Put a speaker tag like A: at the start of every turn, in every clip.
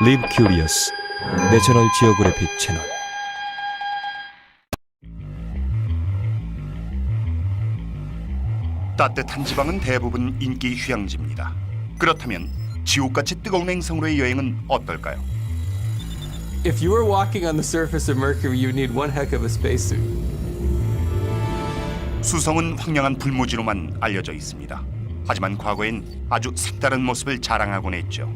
A: Live Curious 내셔널 지오그래픽 채널.
B: 따뜻한 지방은 대부분 인기 휴양지입니다. 그렇다면 지옥같이 뜨거운 행성으로의 여행은 어떨까요?
C: If you were walking on the surface of Mercury, you would need one heck of a spacesuit.
B: 수성은 황량한 불모지로만 알려져 있습니다. 하지만 과거엔 아주 색다른 모습을 자랑하곤 했죠.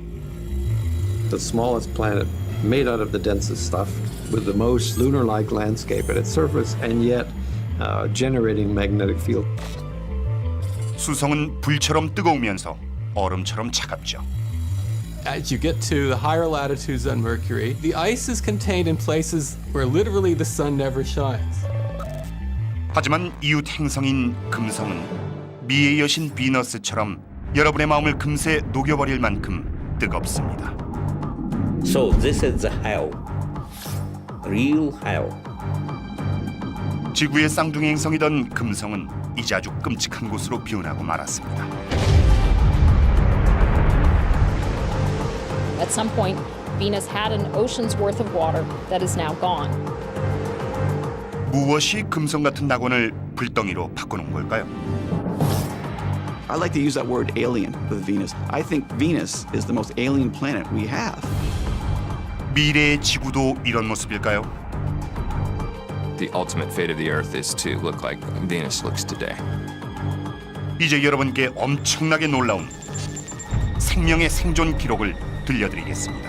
D: The smallest planet made out of the densest stuff with the most lunar-like landscape at its surface and yet generating magnetic field.
B: 수성은 불처럼 뜨거우면서 얼음처럼 차갑죠.
C: As you get to the higher latitudes on Mercury, the ice is contained in places where literally the sun never shines.
B: 하지만 이웃 행성인 금성은 미의 여신 비너스처럼 여러분의 마음을 금세 녹여버릴 만큼 뜨겁습니다.
E: So this is the hell, real hell.
B: 지구의 쌍둥이 행성이던 금성은 이제 아주 끔찍한 곳으로 변하고 말았습니다.
F: At some point, Venus had an ocean's worth of water that is now gone.
B: 무엇이 금성 같은 낙원을 불덩이로 바꾸는 걸까요?
G: I like to use that word alien with Venus. I think Venus is the most alien planet we have.
B: 미래의 지구도 이런 모습일까요?
H: The ultimate fate of the Earth is to look like Venus looks today.
B: 이제 여러분께 엄청나게 놀라운 생명의 생존 기록을 들려드리겠습니다.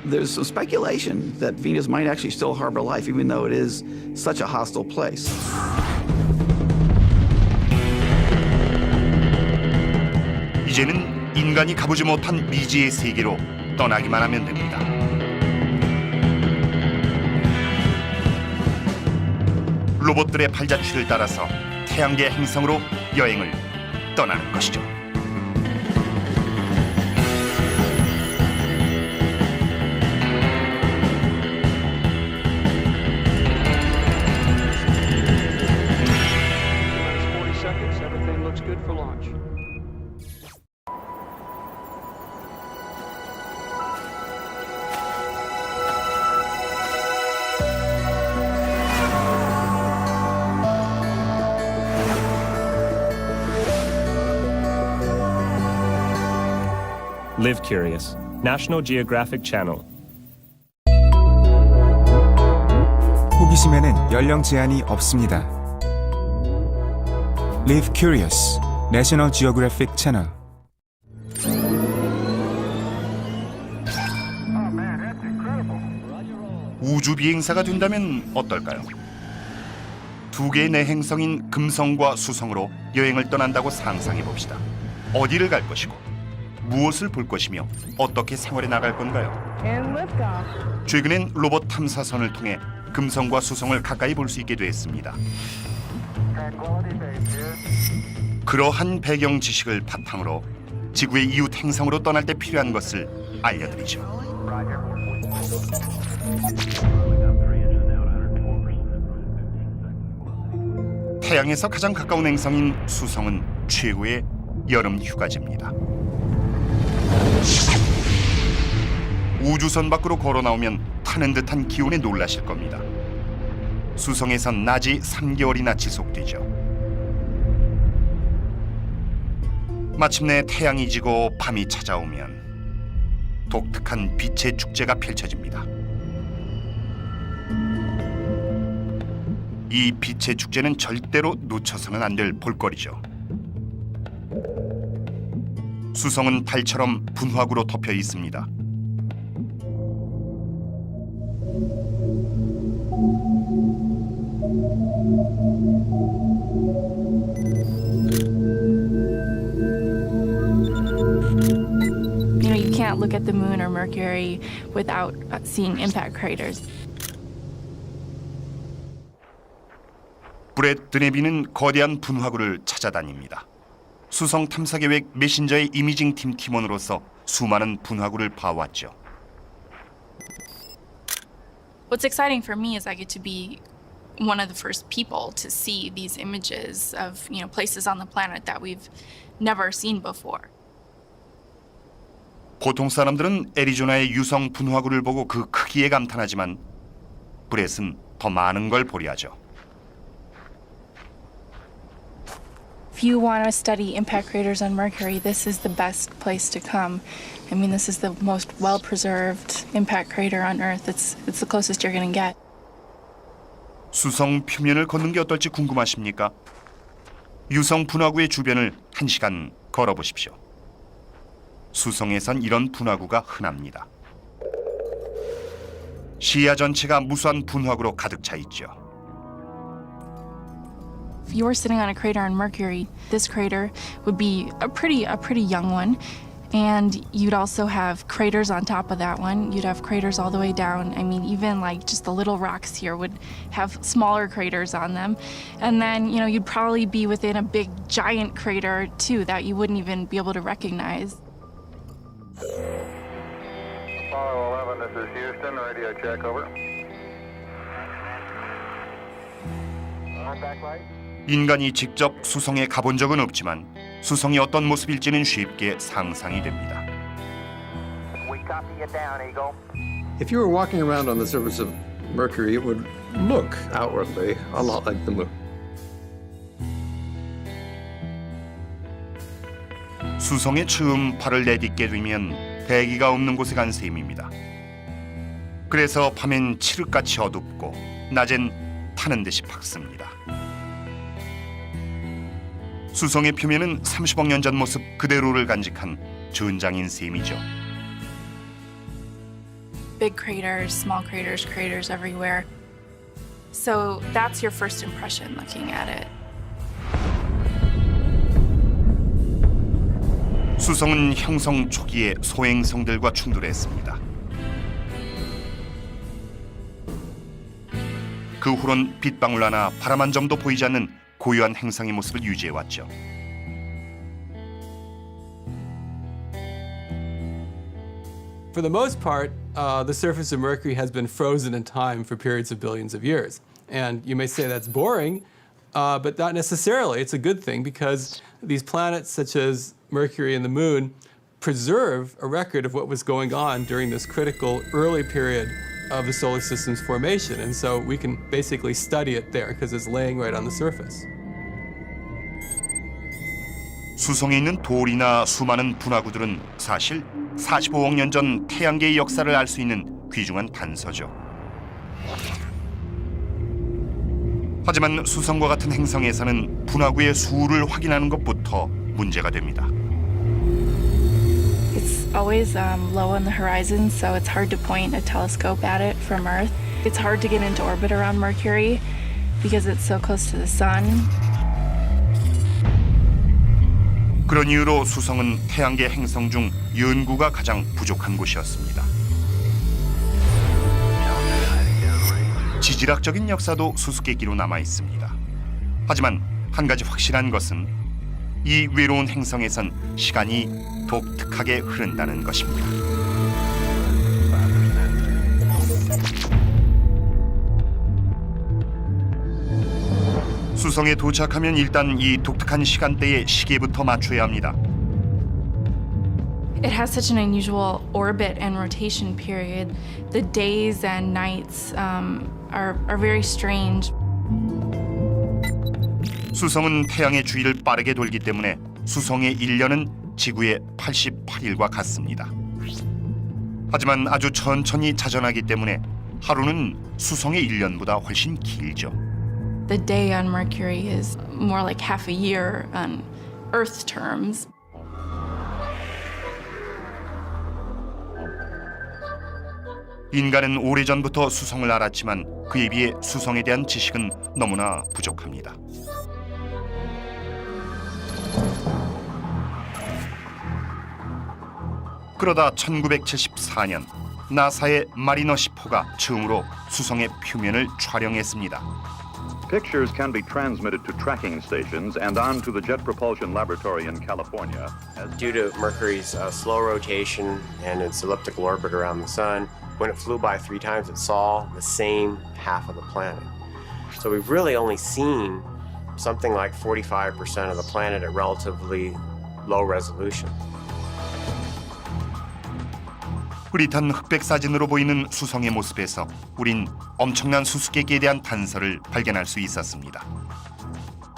G: There's some speculation that Venus might actually still harbor life, even though it is such a hostile place.
B: 이제는 인간이 가보지 못한 미지의 세계로 떠나기만 하면 됩니다. 로봇들의 발자취를 따라서 태양계 행성으로 여행을 떠나는 것이죠.
I: Live Curious, National Geographic Channel.
J: 호기심에는 연령 제한이 없습니다. Live Curious, National Geographic 채널.
B: 우주 비행사가 된다면 어떨까요? 두 개의 내 행성인 금성과 수성으로 여행을 떠난다고 상상해 봅시다. 어디를 갈 것이고 무엇을 볼 것이며 어떻게 생활해 나갈 건가요? 최근엔 로봇 탐사선을 통해 금성과 수성을 가까이 볼 수 있게 됐습니다. 그러한 배경 지식을 바탕으로 지구의 이웃 행성으로 떠날 때 필요한 것을 알려드리죠. 태양에서 가장 가까운 행성인 수성은 최고의 여름 휴가지입니다. 우주선 밖으로 걸어 나오면 타는 듯한 기온에 놀라실 겁니다. 수성에선 낮이 3개월이나 지속되죠. 마침내 태양이 지고 밤이 찾아오면 독특한 빛의 축제가 펼쳐집니다. 이 빛의 축제는 절대로 놓쳐서는 안 될 볼거리죠. 수성은 달처럼 분화구로 덮여 있습니다.
K: You can't look at the moon or Mercury without seeing impact craters.
B: 브렛 드네비는 거대한 분화구를 찾아다닙니다. 수성 탐사 계획 메신저의 이미징 팀 팀원으로서 수많은 분화구를 봐왔죠.
K: What's exciting for me is I get to be one of the first people to see these images of, places on the planet that we've never seen before.
B: 보통 사람들은 애리조나의 유성 분화구를 보고 그 크기에 감탄하지만 브렛은 더 많은 걸 보려하죠.
K: If you want to study impact craters on Mercury, this is the best place to come. I mean, this is the most well-preserved impact crater on Earth. It's the closest you're going to get.
B: 수성 표면을 걷는 게 어떨지 궁금하십니까? 유성 분화구의 주변을 1시간 걸어보십시오. 수성에선 이런 분화구가 흔합니다. 시야 전체가 무수한 분화구로 가득 차 있죠.
K: If you were sitting on a crater on Mercury, this crater would be a pretty young one. And you'd also have craters on top of that one. You'd have craters all the way down. I mean, even like just the little rocks here would have smaller craters on them. And then, you know, you'd probably be within a big giant crater too that you wouldn't even be able to recognize.
L: Apollo 11, this is Houston. Radio check, over. Contact light.
B: 인간이 직접 수성에 가본 적은 없지만 수성이 어떤 모습일지는 쉽게 상상이 됩니다.
L: We copy you down, Eagle.
D: If you were walking around on the surface of Mercury, it would look outwardly a lot like the moon.
B: 수성에 처음 발을 내딛게 되면 대기가 없는 곳에 간 셈입니다. 그래서 밤엔 칠흑같이 어둡고 낮엔 타는 듯이 밝습니다. 수성의 표면은 30억 년 전 모습 그대로를 간직한 전장인 셈이죠.
K: Big craters, small craters, craters everywhere. So that's your first impression looking at it.
B: 수성은 형성 초기에 소행성들과 충돌했습니다. 그 후론 빗방울 하나 바람 한 점도 보이지 않는 고요한 행성의 모습을 유지해왔죠.
C: For the most part, the surface of Mercury has been frozen in time for periods of billions of years. And you may say that's boring, but not necessarily. It's a good thing because these planets such as Mercury and the Moon preserve a record of what was going on during this critical early period of the solar system's formation. And so we can basically study it there because it's laying right on the surface.
B: 수성에 있는 돌이나 수많은 분화구들은 사실 45억 년 전 태양계의 역사를 알 수 있는 귀중한 단서죠. 하지만 수성과 같은 행성에서는 분화구의 수를 확인하는 것부터 문제가 됩니다.
K: It's always low on the horizon, so it's hard to point a telescope at it from Earth. It's hard to get into orbit around Mercury because it's so close to the sun.
B: 그런 이유로 수성은 태양계 행성 중 연구가 가장 부족한 곳이었습니다. 지질학적인 역사도 수수께끼로 남아 있습니다. 하지만 한 가지 확실한 것은 이 외로운 행성에선 시간이 독특하게 흐른다는 것입니다. 수성에 도착하면 일단 이 독특한 시간대에 시계부터 맞춰야 합니다.
K: It has such an unusual orbit and rotation period. The days and nights are very strange.
B: 수성은 태양의 주위를 빠르게 돌기 때문에 수성의 1년은 지구의 88일과 같습니다. 하지만 아주 천천히 자전하기 때문에 하루는 수성의 1년보다 훨씬 길죠.
K: The day on Mercury is more like half a year on Earth terms.
B: 인간은 오래전부터 수성을 알았지만 그에 비해 수성에 대한 지식은 너무나 부족합니다. 그러다 1974년 나사의 마리너 10호가 처음으로 수성의 표면을 촬영했습니다.
L: Pictures can be transmitted to tracking stations and on to the Jet Propulsion Laboratory in California.
M: Due to Mercury's slow rotation and its elliptical orbit around the sun, when it flew by 3 times, it saw the same half of the planet. So we've really only seen something like 45% of the planet at relatively low resolution.
B: 흐릿한 흑백 사진으로 보이는 수성의 모습에서 우린 엄청난 수수께끼에 대한 단서를 발견할 수 있었습니다.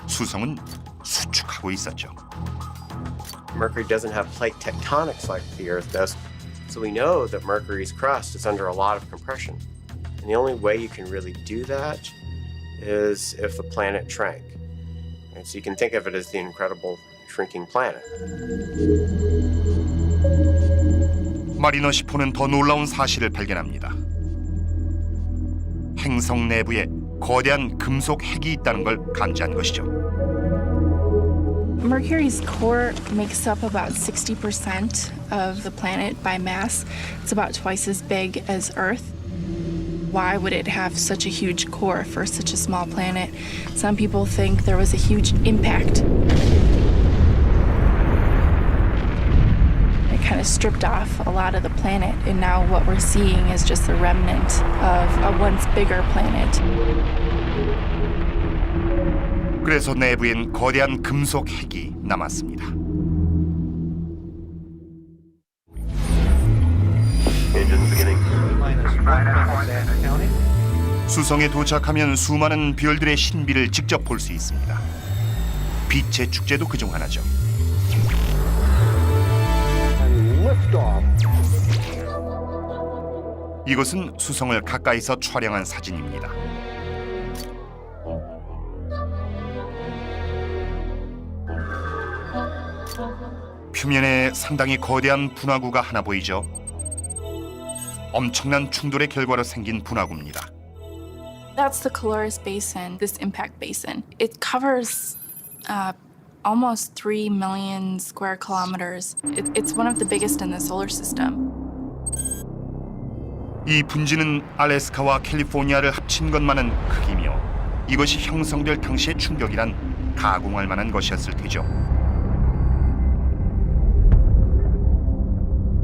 B: 수성은 수축하고 있었죠.
M: Mercury doesn't have plate tectonics like the Earth does, so we know that Mercury's crust is under a lot of compression. And the only way you can really do that is if the planet shrank. And so you can think of it as the incredible shrinking planet.
B: 마리너 시포는 더 놀라운 사실을 발견합니다. 행성 내부에 거대한 금속 핵이 있다는 걸 감지한 것이죠.
K: Mercury's core makes up about 60% of the planet by mass. It's about twice as big as Earth. Why would it have such a huge core for such a small planet? Some people think there was a huge impact. It kind of stripped off a lot of the planet, and now what we're seeing is just the remnant of a once bigger planet.
B: 그래서 내부엔 거대한 금속 핵이 남았습니다. 수성에 도착하면 수많은 별들의 신비를 직접 볼 수 있습니다. 빛의 축제도 그중 하나죠. 이것은 수성을 가까이서 촬영한 사진입니다. 표면에 상당히 거대한 분화구가 하나 보이죠. 엄청난 충돌의 결과로 생긴 분화구입니다.
K: That's the Caloris Basin, this impact basin. It covers almost 3 million square kilometers. It's one of the biggest in the solar system.
B: 이 분지는 알래스카와 캘리포니아를 합친 것만한 크기며 이것이 형성될 당시의 충격이란 가공할 만한 것이었을 테죠.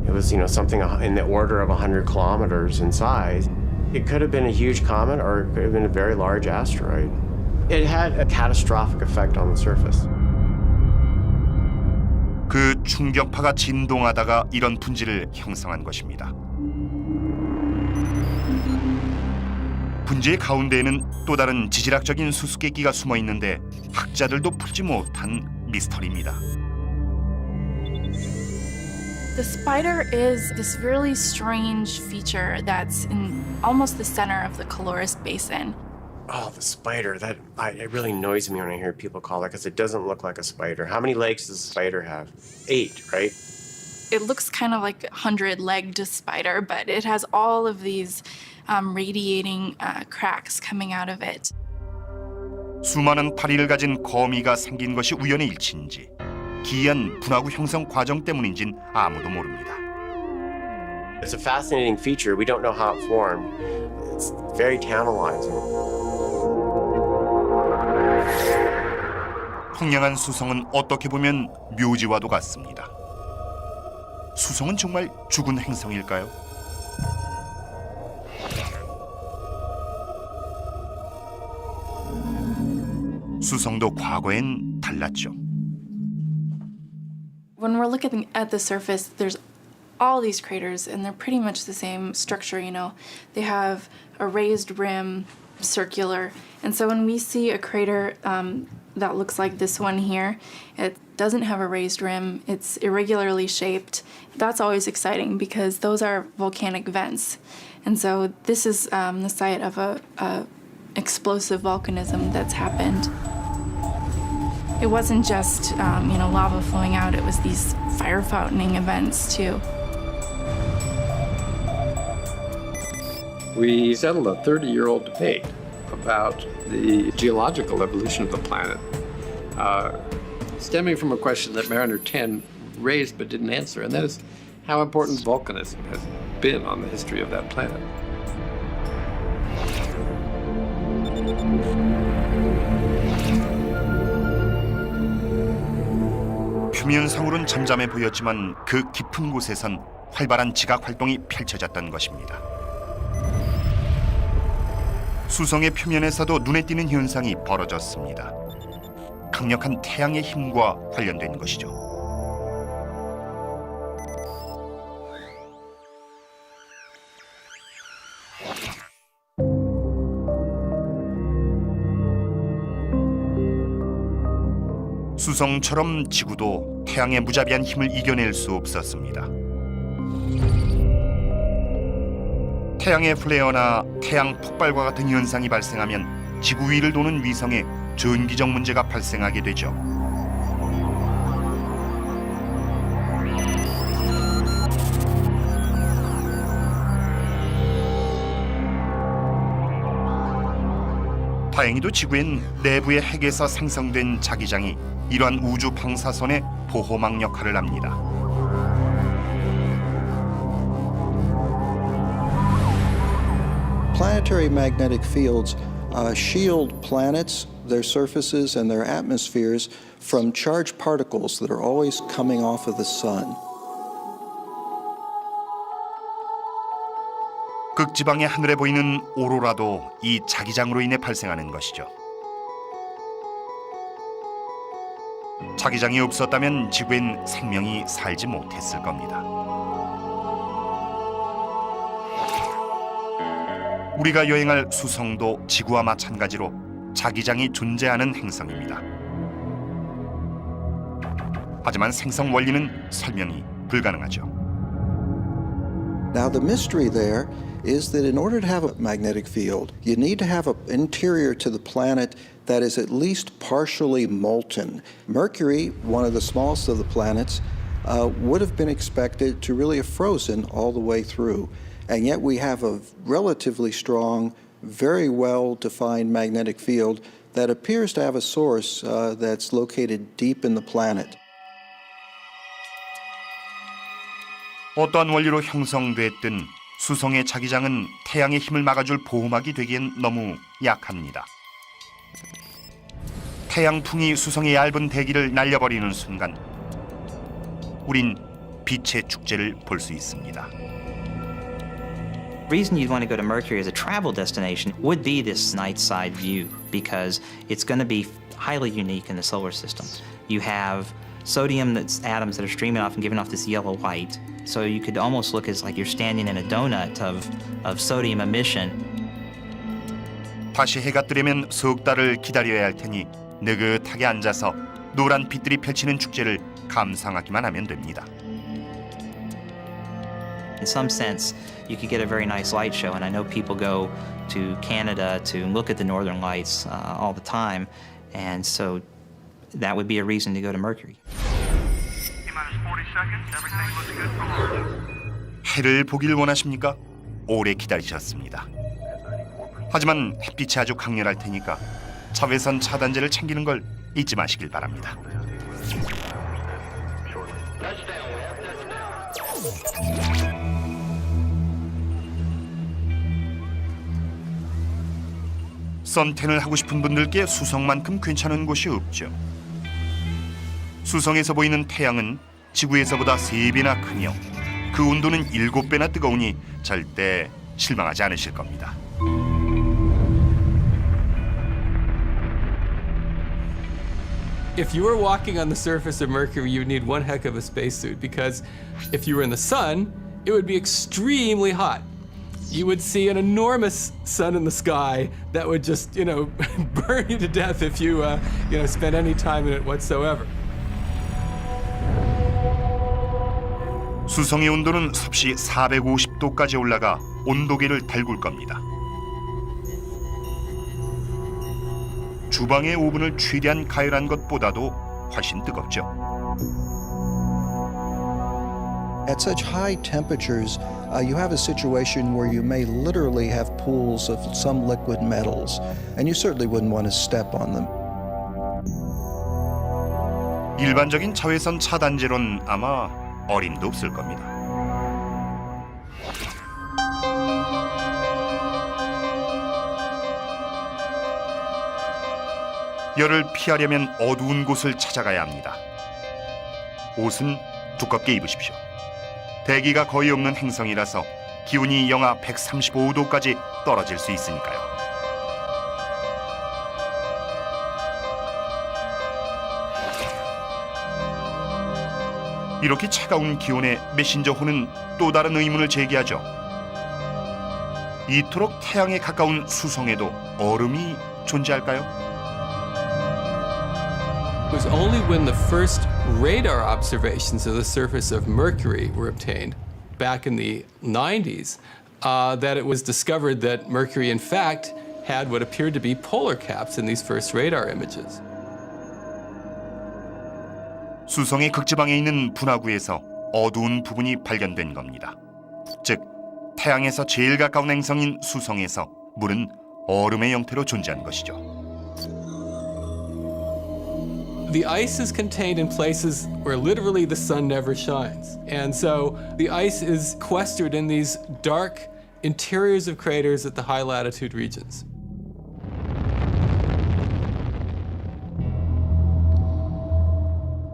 M: It was, something in the order of 100 kilometers in size. It could have been a huge comet or it could have been a very large asteroid. It had a catastrophic effect on the surface.
B: 그 충격파가 진동하다가 이런 분지를 형성한 것입니다. 분지의 가운데에는 또 다른 지질학적인 수수께끼가 숨어 있는데 학자들도 풀지 못한 미스터리입니다.
K: The spider is this really strange feature that's in almost the center of the Caloris Basin.
M: Oh, the spider. It really annoys me when I hear people call it because it doesn't look like a spider. How many legs does a spider have? 8, right?
K: It looks kind of like a 100-legged spider, but it has all of these radiating cracks coming out of it.
B: 수많은 다리를 가진 거미가 생긴 것이 우연의 일치인지 기이한 분화구 형성 과정 때문인진 아무도 모릅니다.
M: It's a fascinating feature. We don't know how it formed. It's very tantalizing.
B: 황량한 수성은 어떻게 보면 묘지와도 같습니다. 수성은 정말 죽은 행성일까요? 수성도 과거엔 달랐죠.
K: When we're looking at the surface, there's all these craters, and they're pretty much the same structure, They have a raised rim, circular. And so when we see a crater that looks like this one here, it doesn't have a raised rim, it's irregularly shaped. That's always exciting because those are volcanic vents. And so this is the site of a explosive volcanism that's happened. It wasn't just, lava flowing out, it was these fire fountaining events too.
D: We settled a 30-year-old debate about the geological evolution of the planet, stemming from a question that Mariner 10 raised but didn't answer, and that is how important volcanism has been on the history of that planet.
B: 표면상으로는 잠잠해 보였지만 그 깊은 곳에선 활발한 지각 활동이 펼쳐졌던 것입니다. 수성의 표면에서도 눈에 띄는 현상이 벌어졌습니다. 강력한 태양의 힘과 관련된 것이죠. 수성처럼 지구도 태양의 무자비한 힘을 이겨낼 수 없었습니다. 태양의 플레어나 태양 폭발과 같은 현상이 발생하면 지구 위를 도는 위성에 전기적 문제가 발생하게 되죠. 다행히도 지구엔 내부의 핵에서 생성된 자기장이 이러한 우주 방사선의 보호막 역할을 합니다.
N: Planetary magnetic fields shield planets, their surfaces, and their atmospheres from charged particles that are always coming off of the sun.
B: 극지방의 하늘에 보이는 오로라도 이 자기장으로 인해 발생하는 것이죠. 자기장이 없었다면 지구엔 생명이 살지 못했을 겁니다. 우리가 여행할 수성도 지구와 마찬가지로 자기장이 존재하는 행성입니다. 하지만 생성 원리는 설명이 불가능하죠.
N: Now the mystery there is that in order to have a magnetic field, you need to have an interior to the planet that is at least partially molten. Mercury, one of the smallest of the planets, would have been expected to really have frozen all the way through. And yet we have a relatively strong, very well-defined magnetic field that appears to have a source that's located deep in the planet.
B: 어떠한 원리로 형성됐든 수성의 자기장은 태양의 힘을 막아줄 보호막이 되기엔 너무 약합니다. 태양풍이 수성의 얇은 대기를 날려버리는 순간 우린 빛의 축제를 볼 수 있습니다.
O: The reason you'd want to go to Mercury as a travel destination would be this night side view because it's going to be highly unique in the solar system. You have sodium atoms that are streaming off and giving off this yellow light. So you could almost look as like you're standing in a donut of sodium emission.
B: 다시 해가 뜨려면 석 달을 기다려야 할 테니 느긋하게 앉아서 노란 빛들이 펼치는 축제를 감상하기만 하면 됩니다.
O: In some sense, you could get a very nice light show, and I know people go to Canada to look at the northern lights all the time, and so that would be a reason to go to Mercury.
B: 해를 보길 원하십니까? 오래 기다리셨습니다. 하지만 햇빛이 아주 강렬할 테니까 자외선 차단제를 챙기는 걸 잊지 마시길 바랍니다. 선텐을 하고 싶은 분들께 수성만큼 괜찮은 곳이 없죠. 수성에서 보이는 태양은 지구에서보다 3배나 크며 그 온도는 7배나 뜨거우니 절대 실망하지 않으실 겁니다.
C: If you were walking on the surface of Mercury, you would need one heck of a spacesuit because if you were in the sun, it would be extremely hot. You would see an enormous sun in the sky that would just, burn you to death if you, spent any time in it whatsoever.
B: 수성의 온도는 섭씨 450도까지 올라가 온도계를 달굴 겁니다. 주방의 오븐을 최대한 가열한 것보다도 훨씬 뜨겁죠.
N: At such high temperatures, you have a situation where you may literally have pools of some liquid metals, and you certainly wouldn't want to step on them.
B: 일반적인 자외선 차단제로는 아마 어림도 없을 겁니다. 열을 피하려면 어두운 곳을 찾아가야 합니다. 옷은 두껍게 입으십시오. 대기가 거의 없는 행성이라서 기온이 영하 135도까지 떨어질 수 있으니까요. 이렇게 차가운 기온에 메신저호는 또 다른 의문을 제기하죠. 이토록 태양에 가까운 수성에도 얼음이 존재할까요?
C: It was only when the first radar observations of the surface of Mercury were obtained back in the 90s that it was discovered that Mercury, in fact, had what appeared to be polar caps in these first radar images.
B: 수성의 극지방에 있는 분화구에서 어두운 부분이 발견된 겁니다. 즉, 태양에서 제일 가까운 행성인 수성에서 물은 얼음의 형태로 존재한 것이죠.
C: The ice is contained in places where literally the sun never shines. And so the ice is sequestered in these dark interiors of craters at the high latitude regions.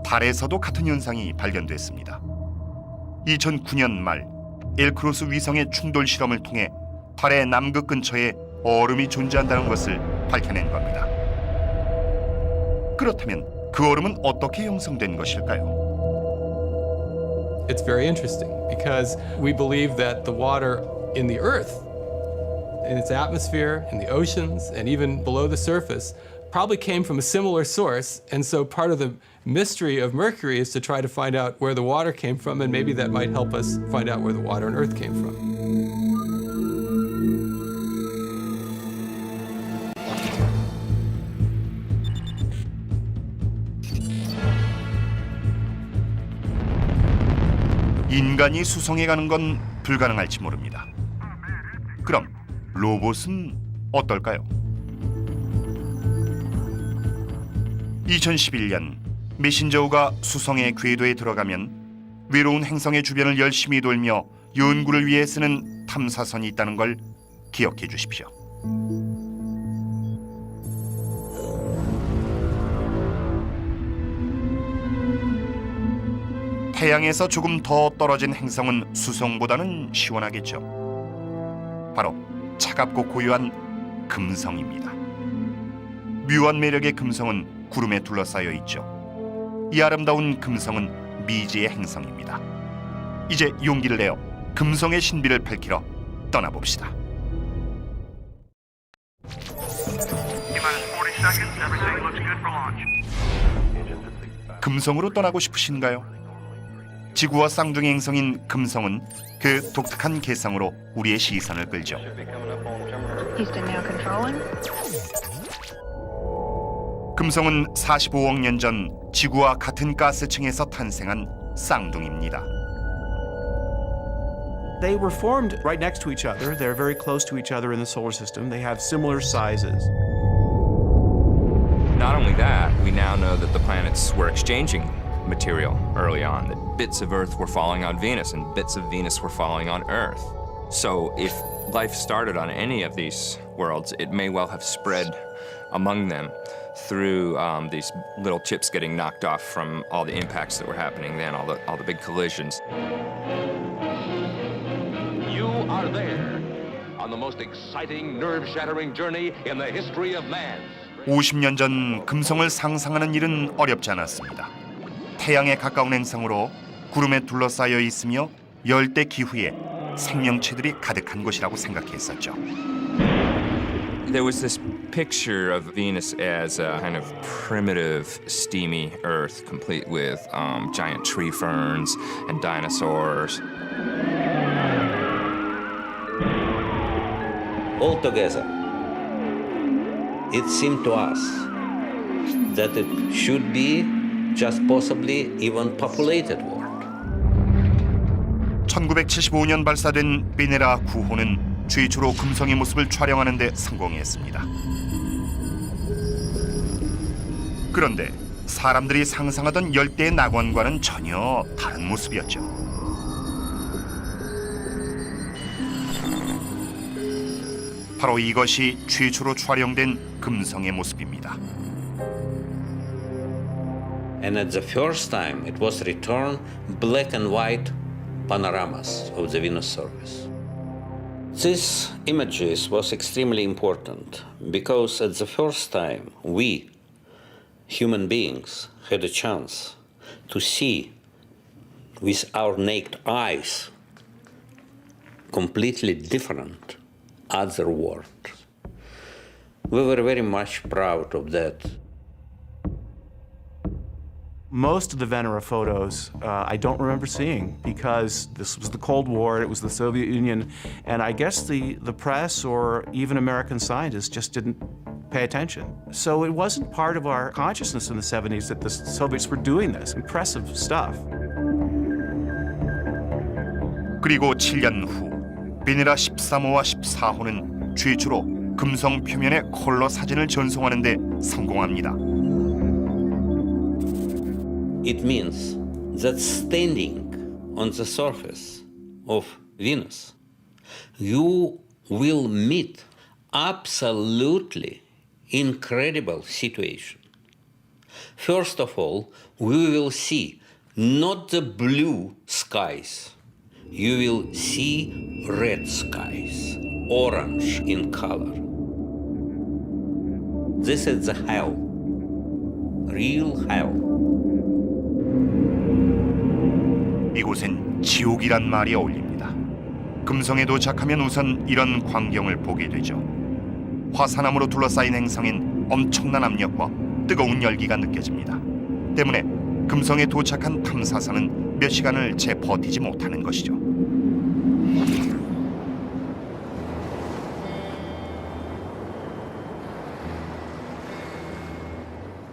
B: 달에서도 같은 현상이 발견됐습니다. 2009년 말 엘크로스 위성의 충돌 실험을 통해 달의 남극 근처에 얼음이 존재한다는 것을 밝혀낸 겁니다. 그렇다면 그 얼음은 어떻게 형성된 것일까요?
C: It's very interesting because we believe that the water in the Earth, in its atmosphere, in the oceans, and even below the surface, probably came from a similar source. And so part of the mystery of Mercury is to try to find out where the water came from, and maybe that might help us find out where the water on Earth came from.
B: 인간이 수성에 가는 건 불가능할지 모릅니다. 그럼 로봇은 어떨까요? 2011년 메신저우가 수성의 궤도에 들어가면 외로운 행성의 주변을 열심히 돌며 연구를 위해 쓰는 탐사선이 있다는 걸 기억해 주십시오. 태양에서 조금 더 떨어진 행성은 수성보다는 시원하겠죠. 바로 차갑고 고요한 금성입니다. 묘한 매력의 금성은 구름에 둘러싸여 있죠. 이 아름다운 금성은 미지의 행성입니다. 이제 용기를 내어 금성의 신비를 밝히러 떠나봅시다. 금성으로 떠나고 싶으신가요? 지구와 쌍둥이 행성인 금성은 그 독특한 개성으로 우리의 시선을 끌죠. 금성은 45억 년 전 지구와 같은 가스층에서 탄생한 쌍둥이입니다.
P: They were formed right next to each other. They're very close to each other in the solar system. They have similar sizes.
H: Not only that, we now know that the planets were exchanging material early on, that bits of Earth were falling on Venus and bits of Venus were falling on Earth. So if life started on any of these worlds, it may well have spread among them through these little chips getting knocked off from all the impacts that were happening then, all the big collisions.
Q: You are there on the most exciting, nerve-shattering journey in the history of man.
B: 50년 전 금성을 상상하는 일은 어렵지 않았습니다. 태양에 가까운 행성으로 구름에 둘러싸여 있으며 열대 기후에 생명체들이 가득한 곳이라고 생각했었죠.
H: There was this picture of Venus as a kind of primitive, steamy Earth, complete with giant tree ferns and dinosaurs.
E: Altogether, it seemed to us that it should be just possibly even populated world.
B: 1975년 발사된 베네라 9호는 최초로 금성의 모습을 촬영하는 데 성공했습니다. 그런데 사람들이 상상하던 열대의 낙원과는 전혀 다른 모습이었죠. 바로 이것이 최초로 촬영된 금성의 모습입니다.
E: And at the first time, it was returned black and white panoramas of the Venus surface. This images was extremely important because at the first time, we, human beings, had a chance to see with our naked eyes completely different other world. We were very much proud of that.
P: Most of the Venera photos I don't remember seeing because this was the Cold War, it was the Soviet Union, and I guess the press or even American scientists just didn't pay attention. So it wasn't part of our consciousness in the 70s that the Soviets were doing this. Impressive stuff.
B: 그리고 7년 후 베네라 13호와 14호는 최초로 금성 표면의 컬러 사진을 전송하는 데 성공합니다.
E: It means that standing on the surface of Venus, you will meet absolutely incredible situation. First of all, we will see not the blue skies, you will see red skies, orange in color. This is the hell, real hell.
B: 이곳엔 지옥이란 말이 어울립니다. 금성에 도착하면 우선 이런 광경을 보게 되죠. 화산암으로 둘러싸인 행성인 엄청난 압력과 뜨거운 열기가 느껴집니다. 때문에 금성에 도착한 탐사선은 몇 시간을 채 버티지 못하는 것이죠.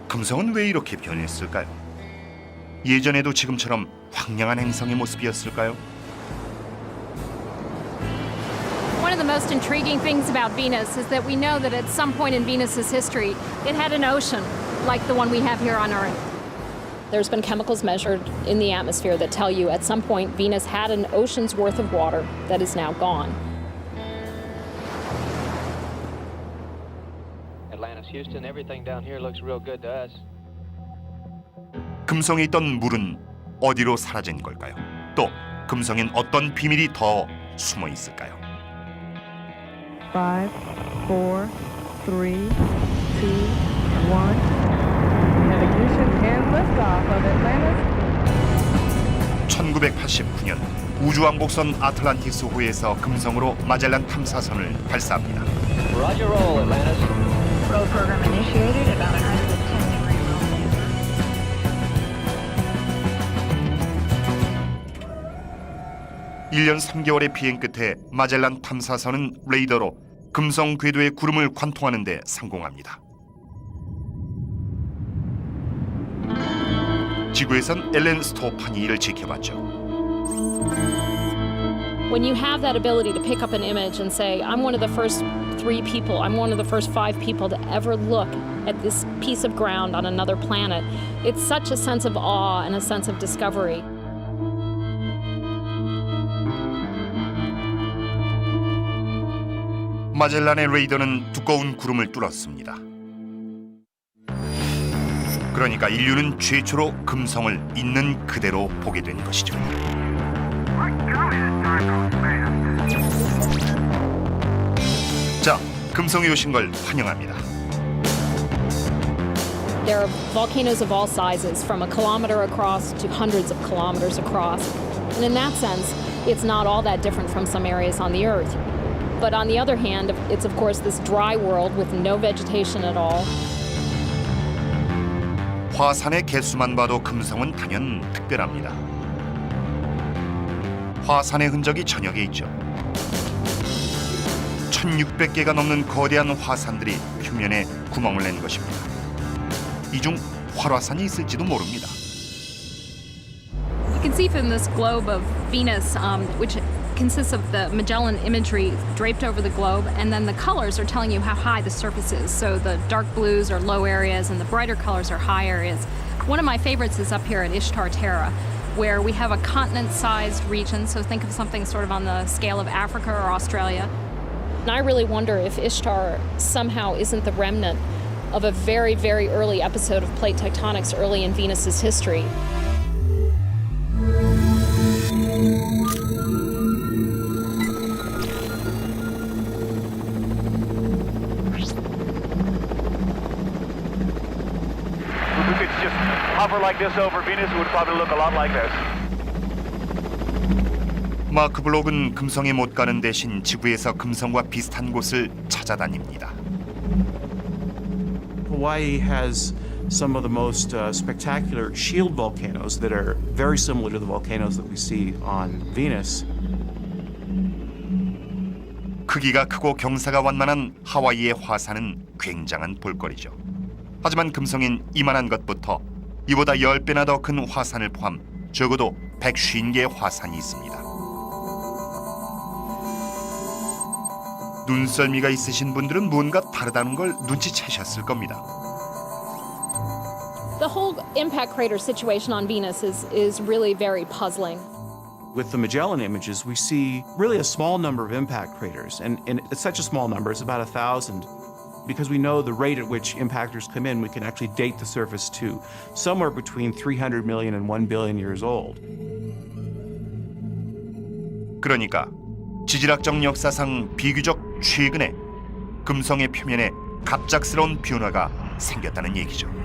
B: 금성은 왜 이렇게 변했을까요? 예전에도 지금처럼 황량한 행성의 모습이었을까요?
F: One of the most intriguing things about Venus is that we know that at some point in Venus's history, it had an ocean like the one we have here on Earth. There's been chemicals measured in the atmosphere that tell you at some point Venus had an ocean's worth of water that is now gone.
R: Atlantis, Houston, everything down here looks real good to us.
B: 금성에 있던 물은 어디로 사라진 걸까요? 또 금성엔 어떤 비밀이 더 숨어 있을까요?
S: 5, 4, 3, 2, 1. Navigation and liftoff of Atlantis.
B: 1989년 우주왕복선 아틀란티스호에서 금성으로 마젤란 탐사선을 발사합니다.
R: Roger roll, Atlantis.
S: Roll program initiated about 110 degree roll.
B: 1년 3개월의 비행 끝에 마젤란 탐사선은 레이더로 금성 궤도의 구름을 관통하는 데 성공합니다. 지구에선 엘렌 스토판이 이를 지켜봤죠.
F: When you have that ability to pick up an image and say, I'm one of the first 3 people, I'm one of the first 5 people to ever look at this piece of ground on another planet, it's such a sense of awe and a sense of discovery.
B: 마젤란의 레이더는 두꺼운 구름을 뚫었습니다. 그러니까 인류는 최초로 금성을 있는 그대로 보게 된 것이죠. 자, 금성에 오신 걸 환영합니다.
F: There are volcanoes of all sizes, from a kilometer across to hundreds of kilometers across. And in that sense, it's not all that different from some areas on the Earth. But on the other hand, it's of course this dry world with no vegetation at all.
B: 화산의 개수만 봐도 금성은 단연 특별합니다. 화산의 흔적이 전역에 있죠. 1600개가 넘는 거대한 화산들이 표면에 구멍을 낸 것입니다. 이 중 활화산이 있을지도 모릅니다.
F: You can see from this globe of Venus, which consists of the Magellan imagery draped over the globe, and then the colors are telling you how high the surface is. So the dark blues are low areas and the brighter colors are high areas. One of my favorites is up here at Ishtar Terra, where we have a continent-sized region, so think of something sort of on the scale of Africa or Australia. And I really wonder if Ishtar somehow isn't the remnant of a very, very early episode of plate tectonics early in Venus's history.
L: Hover like this over Venus, it would probably look a lot like this.
B: 마크 블록은 금성에 못 가는 대신 지구에서 금성과 비슷한 곳을 찾아다닙니다.
P: Hawaii has some of the most spectacular shield volcanoes that are very similar to the volcanoes that we see on Venus.
B: 크기가 크고 경사가 완만한 하와이의 화산은 굉장한 볼거리죠. 하지만 금성인 이만한 것부터 이보다 10배나 더 큰 화산을 포함 적어도 150개의 화산이 있습니다. 눈썰미가 있으신 분들은 뭔가 다르다는 걸 눈치채셨을 겁니다.
F: The whole impact crater situation on Venus is really very puzzling.
P: With the Magellan images, we see really a small number of impact craters, and it's such a small number, it's about 1,000. Because we know the rate at which impactors come in, we can actually date the surface to somewhere between 300 million and 1 billion years old.
B: 그러니까 지질학적 역사상 비교적 최근에 금성의 표면에 갑작스러운 변화가 생겼다는 얘기죠.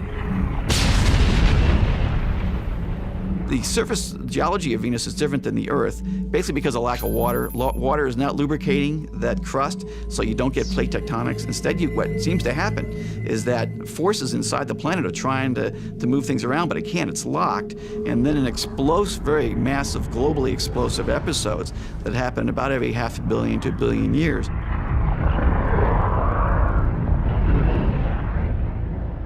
G: The surface geology of Venus is different than the Earth, basically because of lack of water. Water is not lubricating that crust, so you don't get plate tectonics. Instead, what seems to happen is that forces inside the planet are trying to move things around, but it can't. It's locked. And then an explosive, very massive, globally explosive episodes that happen about every 500 million to 1 billion years.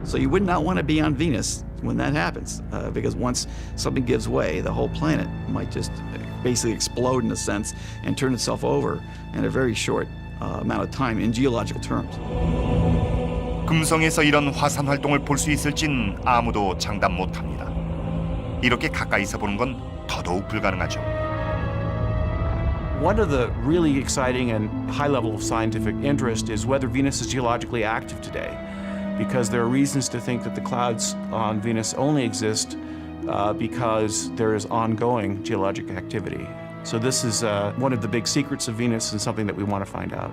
G: So you would not want to be on Venus when that happens, because once something gives way, the whole planet might just basically explode in a sense and turn itself over in a very short amount of time in geological terms.
B: 금성에서 이런 화산 활동을 볼 수 있을진 아무도 장담 못합니다. 이렇게 가까이서 보는 건 더더욱 불가능하죠.
P: One of the really exciting and high level of scientific interest is whether Venus is geologically active today, because there are reasons to think that the clouds on Venus only exist because there is ongoing geologic activity. So this is one of the big secrets of Venus and something that we want to find out.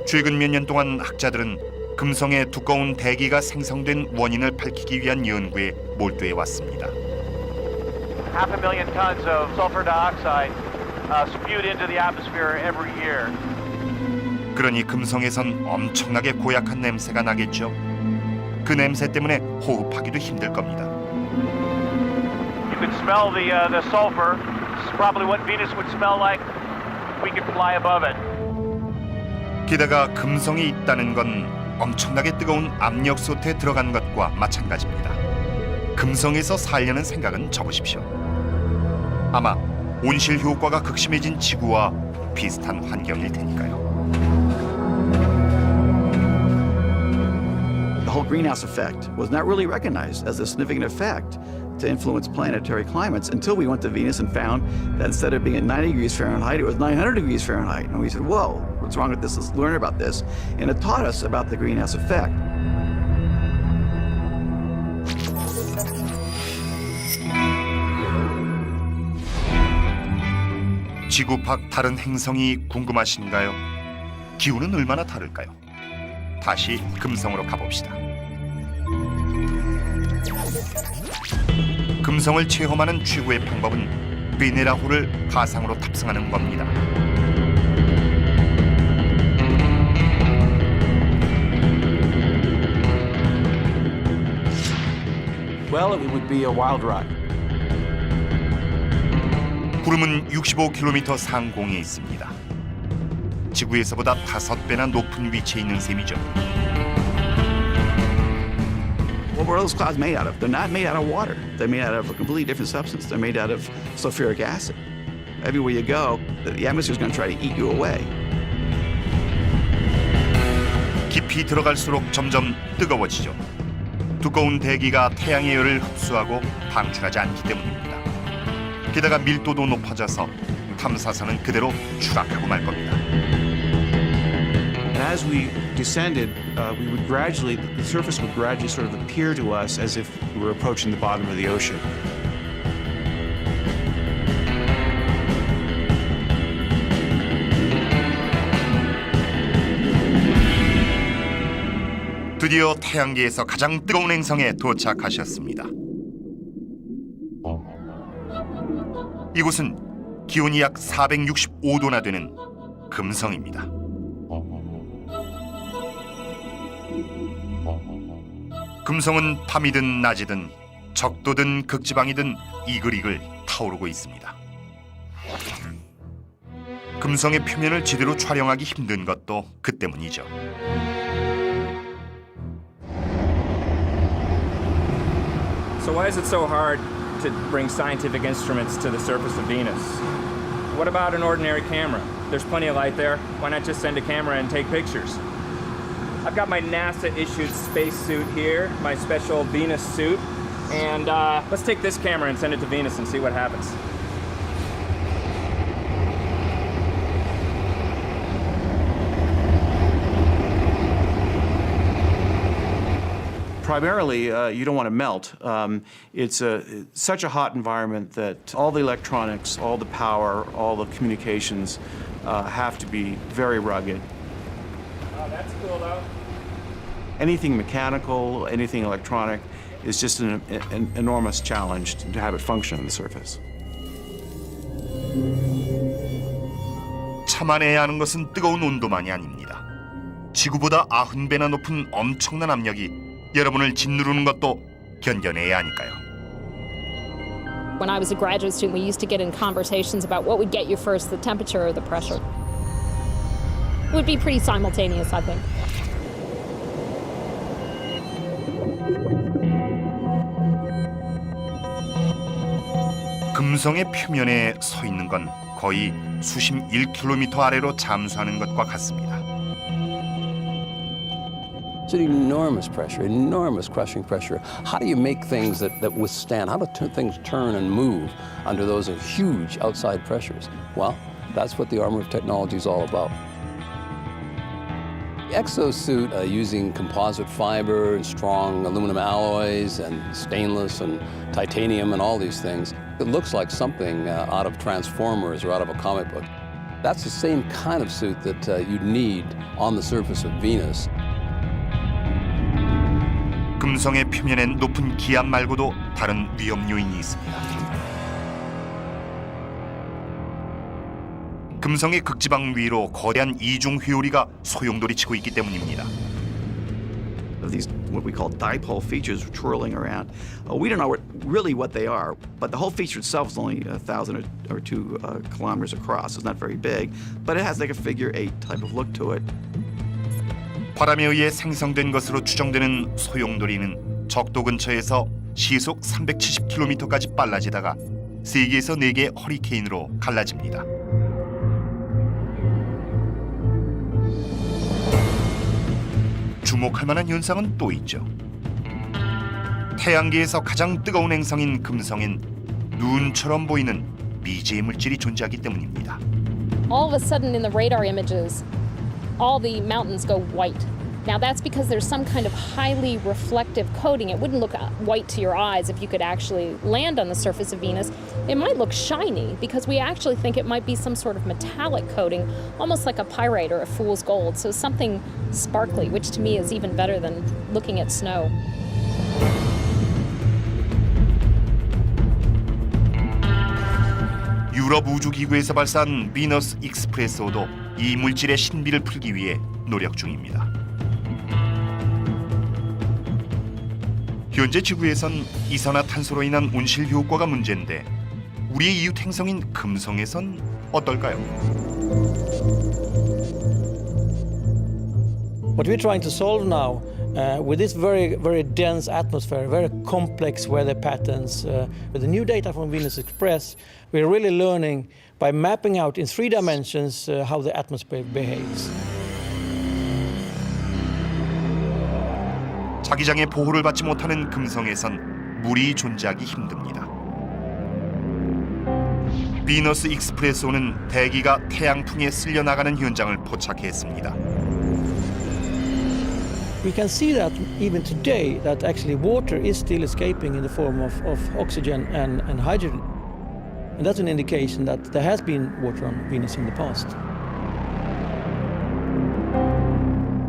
B: 최근 몇 년 동안 학자들은 금성의 두꺼운 대기가 생성된 원인을 밝히기 위한 연구에 몰두해 왔습니다.
R: 500,000 tons of sulfur dioxide spewed into the atmosphere every year.
B: 그러니 금성에선 엄청나게 고약한 냄새가 나겠죠. 그 냄새 때문에 호흡하기도 힘들 겁니다.
R: You could smell the sulfur. It's probably what Venus would smell like. We could fly above it.
B: 게다가 금성이 있다는 건 엄청나게 뜨거운 압력 솥에 들어간 것과 마찬가지입니다. 금성에서 살려는 생각은 접으십시오. 아마 온실 효과가 극심해진 지구와 비슷한 환경일 테니까요.
G: The whole greenhouse effect was not really recognized as a significant effect to influence planetary climates until we went to Venus and found that instead of being at 90 degrees Fahrenheit, it was 900 degrees Fahrenheit. And we said, whoa, what's wrong with this? Let's learn about this. And it taught us about the greenhouse effect.
B: 지구 밖 다른 행성이 궁금하신가요? 기후는 얼마나 다를까요? 다시 금성으로 가봅시다. 금성을 체험하는 최고의 방법은 베네라호를 가상으로 탑승하는 겁니다.
P: Well, it would be a wild ride.
B: 구름은 65km 상공에 있습니다. 지구에서보다 5배나 높은 위치에 있는 셈이죠.
G: What were those clouds made out of? They're not made out of water. They're made out of a completely different substance. They're made out of sulfuric acid. Everywhere you go, the atmosphere is going to try to eat you away.
B: 깊이 들어갈수록 점점 뜨거워지죠. 두꺼운 대기가 태양의 열을 흡수하고 방출하지 않기 때문입니다. 게다가 밀도도 높아져서 탐사선은 그대로 추락하고 말 겁니다.
P: And as we descended, the surface would gradually sort of appear to us as if we were approaching the bottom of the ocean.
B: 드디어 태양계에서 가장 뜨거운 행성에 도착하셨습니다. 이곳은 기온이 약 465도나 되는 금성입니다. 금성은 밤이든 낮이든 적도든 극지방이든 이글이글 타오르고 있습니다. 금성의 표면을 제대로 촬영하기 힘든 것도 그 때문이죠.
H: So why is it so hard to bring scientific instruments to the surface of Venus? What about an ordinary camera? There's plenty of light there. Why not just send a camera and take pictures? I've got my NASA-issued spacesuit here, my special Venus suit, and let's take this camera and send it to Venus and see what happens.
P: Primarily, you don't want to melt. It's such a hot environment that all the electronics, all the power, all the communications have to be very rugged.
H: Oh, that's cool, though.
P: Anything mechanical, anything electronic is just an enormous challenge to have it function on the surface.
B: 참아내야 하는 것은 뜨거운 온도만이 아닙니다. 지구보다 90배나 높은 엄청난 압력이 여러분을 짓누르는 것도 견뎌내야 하니까요.
F: When I was a graduate student, we used to get in conversations about what would get you first, the temperature or the pressure. It would be pretty simultaneous, I think.
B: 금성의 표면에 서 있는 건 거의 수심 1km 아래로 잠수하는 것과 같습니다.
T: It's an enormous pressure, enormous crushing pressure. How do you make things that withstand? How do things turn and move under those huge outside pressures? Well, that's what the armor of technology is all about. The exosuit using composite fiber and strong aluminum alloys and stainless and titanium and all these things, it looks like something out of Transformers or out of a comic book. That's the same kind of suit that you'd need on the surface of Venus.
B: 금성의 표면엔 높은 기압 말고도 다른 위험 요인이 있습니다. 금성의 극지방 위로 거대한 이중 회오리가 소용돌이 치고 있기 때문입니다.
G: These what we call dipole features twirling around. We don't know really what they are, but the whole feature itself is only 1,000 or 2 kilometers across. It's not very big, but it has like a figure 8 type of look to it.
B: 바람에 의해 생성된 것으로 추정되는 소용돌이는 적도 근처에서 시속 370km까지 빨라지다가 3개에서 4개의 허리케인으로 갈라집니다. 주목할 만한 현상은 또 있죠. 태양계에서 가장 뜨거운 행성인 금성엔 눈처럼 보이는 미지의 물질이 존재하기 때문입니다.
F: All of a sudden in the radar images, all the mountains go white. Now that's because there's some kind of highly reflective coating. It wouldn't look white to your eyes if you could actually land on the surface of Venus. It might look shiny because we actually think it might be some sort of metallic coating, almost like a pyrite or a fool's gold. So something sparkly, which to me is even better than looking at snow.
B: 유럽 우주기구에서 발사한 비너스 익스프레소도 이 물질의 신비를 풀기 위해 노력 중입니다. 현재 지구에선 이산화탄소로 인한 온실 효과가 문제인데 우리의 이웃 행성인 금성에선 어떨까요?
U: What we're trying to solve now with this very, very dense atmosphere, very complex weather patterns, with the new data from Venus Express, we're really learning by mapping out in 3 dimensions how the atmosphere behaves.
B: 자기장의 보호를 받지 못하는 금성에선 물이 존재하기 힘듭니다. 비너스 익스프레소는 대기가 태양풍에 쓸려 나가는 현장을 포착했습니다.
U: We can see that even today that actually water is still escaping in the form of oxygen and hydrogen. And that's an indication that there has been water on Venus in the past.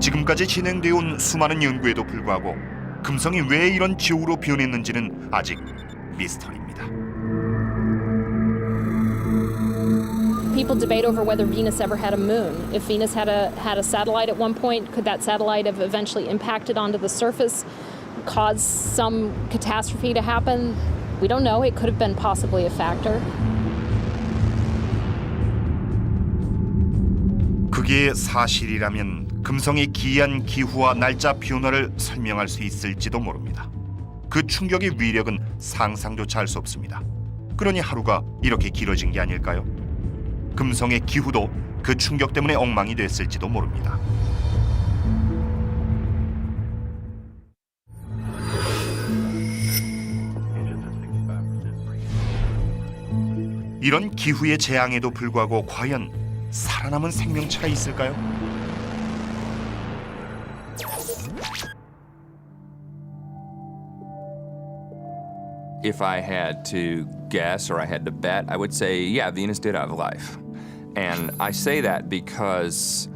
B: 지금까지 진행되어 온 수많은 연구에도 불구하고 금성이 왜 이런 지옥으로 변했는지는 아직 미스터리입니다.
F: People debate over whether Venus ever had a moon. If Venus had a satellite at one point, could that satellite have eventually impacted onto the surface? caused some catastrophe to happen? We don't know. It could have been possibly a factor.
B: 그게 사실이라면 금성의 기이한 기후와 날짜 변화를 설명할 수 있을지도 모릅니다. 그 충격의 위력은 상상조차 할 수 없습니다. 그러니 하루가 이렇게 길어진 게 아닐까요? 금성의 기후도 그 충격 때문에 엉망이 됐을지도 모릅니다. 이런 기후의 재앙에도 불구하고 과연 살아남은 생명체가 있을까요?
H: If I had to guess or I had to bet, I would say, yeah, Venus did have life. And I say that because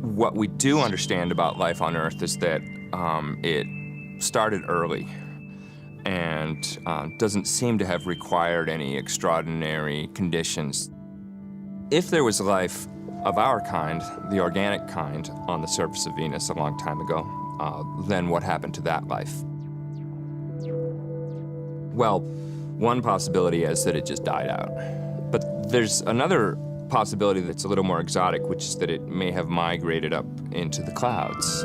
H: what we do understand about life on Earth is that it started early and doesn't seem to have required any extraordinary conditions. If there was life of our kind, the organic kind, on the surface of Venus a long time ago, then what happened to that life? Well, one possibility is that it just died out. But there's another possibility that's a little more exotic, which is that it may have migrated up into the clouds.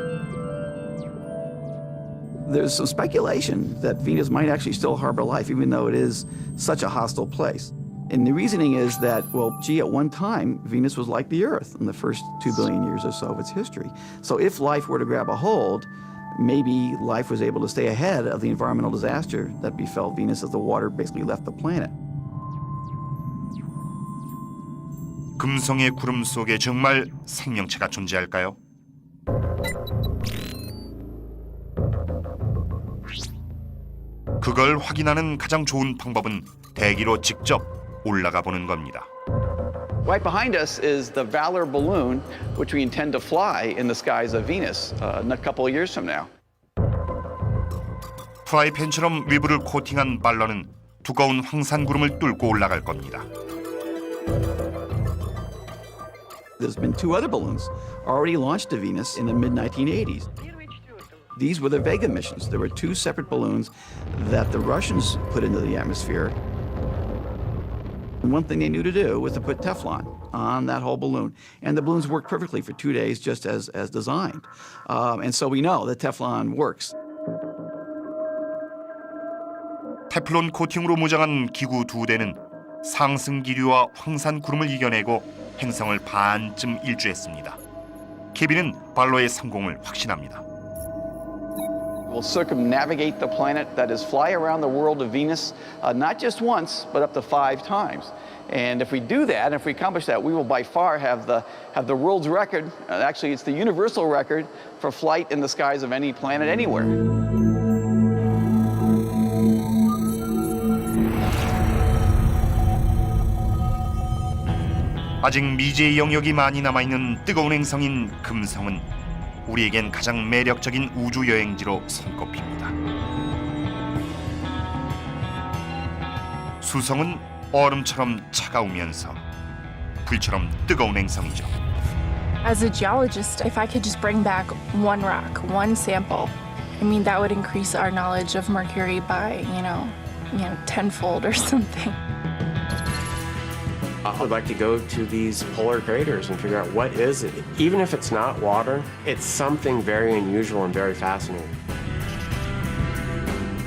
G: There's some speculation that Venus might actually still harbor life, even though it is such a hostile place. And the reasoning is that, well, gee, at one time, Venus was like the Earth in the first 2 billion years or so of its history. So if life were to grab a hold, maybe life was able to stay ahead of the environmental disaster that befell Venus as the water basically left the planet.
B: 금성의 구름 속에 정말 생명체가 존재할까요? 그걸 확인하는 가장 좋은 방법은 대기로 직접 올라가 보는 겁니다.
G: Right behind us is the Valor balloon, which we intend to fly in the skies of Venus in a couple of years from now.
B: 프라이팬처럼 위부를 코팅한 발러는 두꺼운 황산구름을 뚫고 올라갈 겁니다.
G: There's been 2 other balloons already launched to Venus in the mid-1980s. These were the Vega missions. There were 2 separate balloons that the Russians put into the atmosphere. And one thing they knew to do was to put Teflon on that whole balloon. And the balloons worked perfectly for 2 days, just as designed. And so we know that Teflon works.
B: 테플론 코팅으로 무장한 기구 2대는 상승 기류와 황산 구름을 이겨내고 행성을 반쯤 일주했습니다. 케빈은 발로의 성공을 확신합니다.
G: We'll circumnavigate the planet, that is, fly around the world of Venus, not just once, but up to 5 times. And if we do that, if we accomplish that, we will by far have the world's record. Actually, it's the universal record for flight in the skies of any planet anywhere.
B: 아직 미지의 영역이 많이 남아있는 뜨거운 행성인 금성은 우리에겐 가장 매력적인 우주 여행지로 손꼽힙니다. 수성은 얼음처럼 차가우면서 불처럼 뜨거운 행성이죠.
K: As a geologist, if I could just bring back one rock, one sample, I mean, that would increase our knowledge of Mercury by, tenfold or something.
M: I would like to go to these polar craters and figure out what is it. Even if it's not water, it's something very unusual and very fascinating.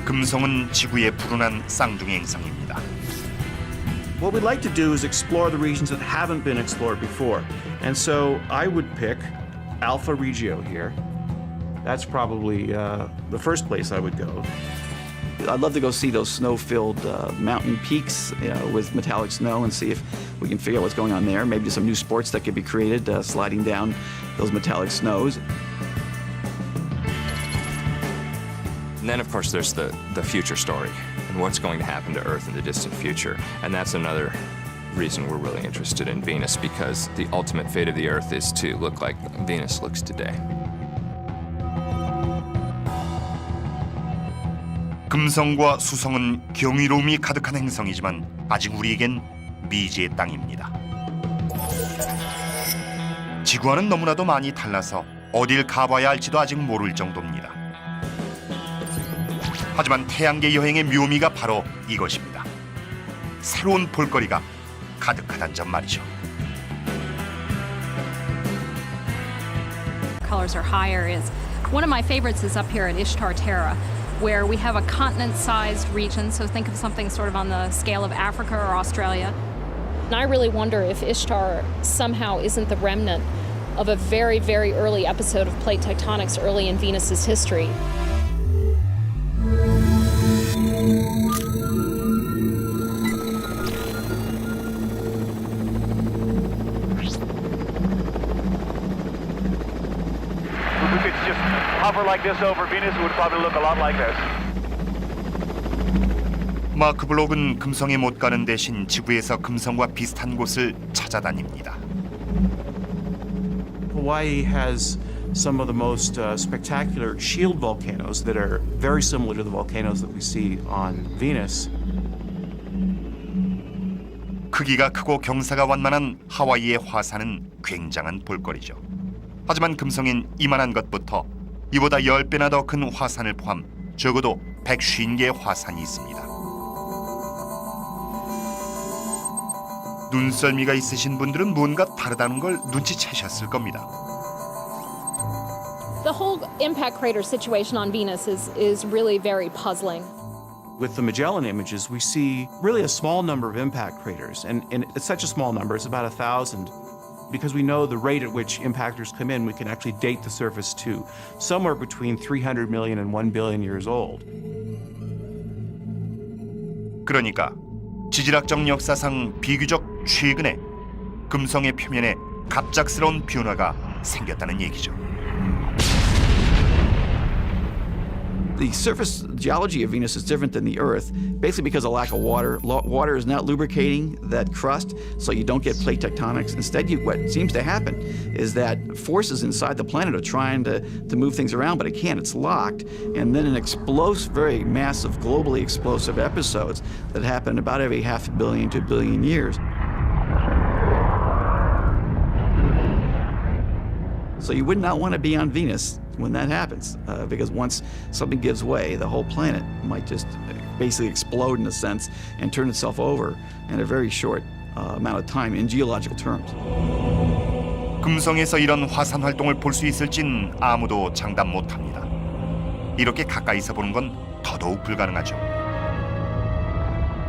B: 금성은 지구의 푸른한 쌍둥이 행성입니다.
P: What we'd like to do is explore the regions that haven't been explored before. And so I would pick Alpha Regio here. That's probably the first place I would go.
G: I'd love to go see those snow-filled mountain peaks with metallic snow and see if we can figure out what's going on there. Maybe some new sports that could be created sliding down those metallic snows.
H: And then, of course, there's the future story and what's going to happen to Earth in the distant future. And that's another reason we're really interested in Venus, because the ultimate fate of the Earth is to look like Venus looks today.
B: 금성과 수성은 경이로움이 가득한 행성이지만 아직 우리에겐 미지의 땅입니다. 지구와는 너무나도 많이 달라서 어딜 가봐야 할지도 아직 모를 정도입니다. 하지만 태양계 여행의 묘미가 바로 이것입니다. 새로운 볼거리가 가득하단 점 말이죠.
F: Colors are higher is one of my favorites is up here at Ishtar Terra, where we have a continent-sized region, so think of something sort of on the scale of Africa or Australia. And I really wonder if Ishtar somehow isn't the remnant of a very, very early episode of plate tectonics early in Venus's history.
R: If we could just hover like this over Venus, it would probably look a lot like this.
B: 마크 블록은 금성에 못 가는 대신 지구에서 금성과 비슷한 곳을 찾아다닙니다.
P: Hawaii has some of the most spectacular shield volcanoes that are very similar to the volcanoes that we see on Venus.
B: 크기가 크고 경사가 완만한 하와이의 화산은 굉장한 볼거리죠. 하지만 금성엔 이만한 것부터 이보다 10배나 더 큰 화산을 포함 적어도 150개의 화산이 있습니다. 눈썰미가 있으신 분들은 뭔가 다르다는 걸 눈치채셨을 겁니다.
F: The whole impact crater situation on Venus is really very puzzling.
P: With the Magellan images, we see really a small number of impact craters, and it's such a small number, it's about 1,000. Because we know the rate at which impactors come in, we can actually date the surface to somewhere between 300 million and 1 billion years old.
B: 그러니까 지질학적 역사상 비교적 최근에 금성의 표면에 갑작스러운 변화가 생겼다는 얘기죠.
G: The surface geology of Venus is different than the Earth, basically because of lack of water. Water is not lubricating that crust, so you don't get plate tectonics. Instead, what seems to happen is that forces inside the planet are trying to move things around, but it can't. It's locked. And then an explosive, very massive, globally explosive episodes that happen about every 500 million to 1 billion years. So you would not want to be on Venus when that happens, because once something gives way, the whole planet might just basically explode in a sense and turn itself over in a very short amount of time in geological terms.
B: 금성에서 이런 화산 활동을 볼 수 있을진 아무도 장담 못합니다. 이렇게 가까이서 보는 건 더더욱 불가능하죠.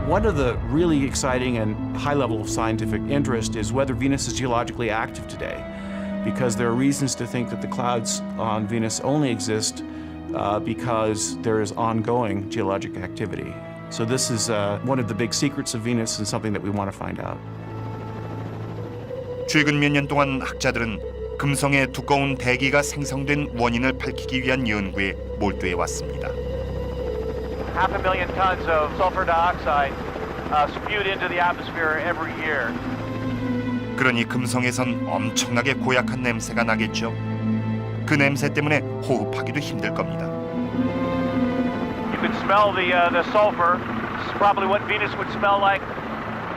P: One of the really exciting and high level of scientific interest is whether Venus is geologically active today, because there are reasons to think that the clouds on Venus only exist because there is ongoing geologic activity. So this is one of the big secrets of Venus and something that we want to find out.
B: 최근 몇 년 동안 학자들은 금성의 두꺼운 대기가 생성된 원인을 밝히기 위한 연구에 몰두해 왔습니다.
R: 500,000 tons of sulfur dioxide spewed into the atmosphere every year.
B: 그러니 금성에선 엄청나게 고약한 냄새가 나겠죠. 그 냄새 때문에 호흡하기도 힘들 겁니다.
R: You could smell the sulfur. It's probably what Venus would smell like.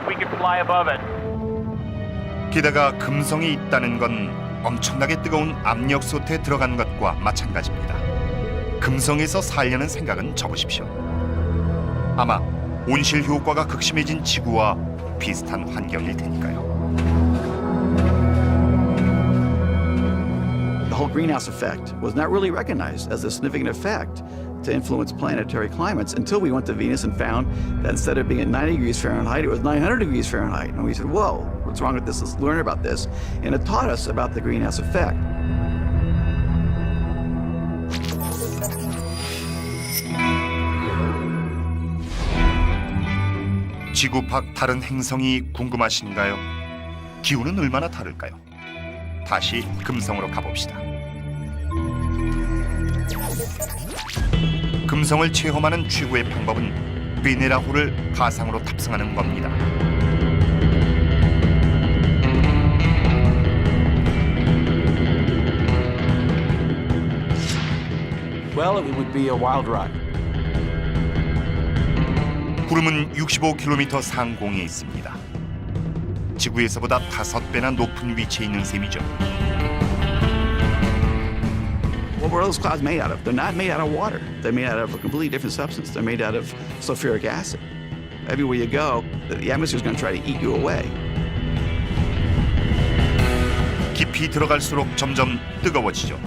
R: We could fly above it.
B: 게다가 금성이 있다는 건 엄청나게 뜨거운 압력솥에 들어간 것과 마찬가지입니다. 금성에서 살려는 생각은 접으십시오. 아마 온실 효과가 극심해진 지구와 비슷한 환경일 테니까요.
G: The whole greenhouse effect was not really recognized as a significant effect to influence planetary climates until we went to Venus and found that instead of being at 90 degrees Fahrenheit, it was 900 degrees Fahrenheit. And we said, whoa, what's wrong with this? Let's learn about this. And it taught us about the greenhouse effect.
B: 지구 밖 다른 행성이 궁금하신가요? 기후는 얼마나 다를까요? 다시 금성으로 가봅시다. 금성을 체험하는 최고의 방법은 베네라호를 가상으로 탑승하는 겁니다.
P: Well, it would be a wild ride.
B: 구름은 65km 상공에 있습니다. 지구에서보다 5배나 높은 위치에 있는 셈이죠.
G: What were those clouds made out of? They're not made out of water. They're made out of a completely different substance. They're made out of sulfuric acid. Everywhere you go, the atmosphere is going to try to eat you away.
B: 깊이 들어갈수록 점점 뜨거워지죠.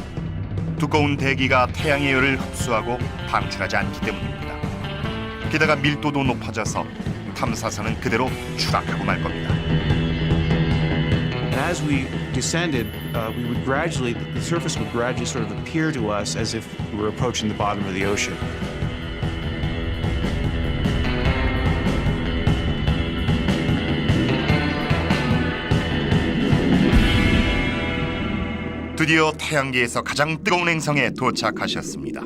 B: 두꺼운 대기가 태양의 열을 흡수하고 방출하지 않기 때문입니다. 게다가 밀도도 높아져서 탐사선은 그대로 추락하고 말 겁니다.
P: And as we descended, the surface would gradually sort of appear to us as if we were approaching the bottom of the ocean.
B: 드디어 태양계에서 가장 뜨거운 행성에 도착하셨습니다.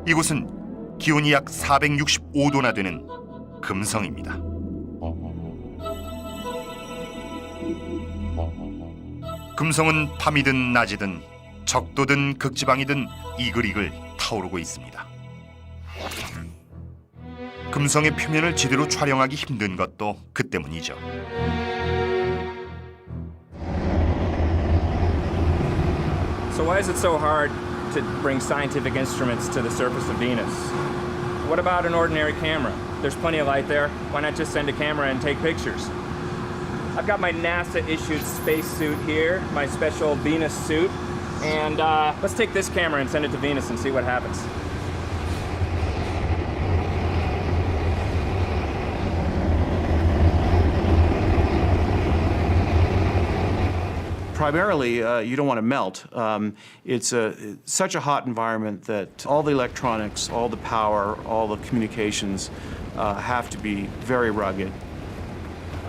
B: 이곳은 기온이 약 465도나 되는 금성입니다. 금성은 밤이든 낮이든 적도든 극지방이든 이글이글 타오르고 있습니다. 금성의 표면을 제대로 촬영하기 힘든 것도 그 때문이죠.
A: So why is it so hard to bring scientific instruments to the surface of Venus? What about an ordinary camera? There's plenty of light there. Why not just send a camera and take pictures? I've got my NASA-issued spacesuit here, my special Venus suit, and let's take this camera and send it to Venus and see what happens.
P: Primarily, you don't want to melt. It's such a hot environment that all the electronics, all the power, all the communications have to be very rugged.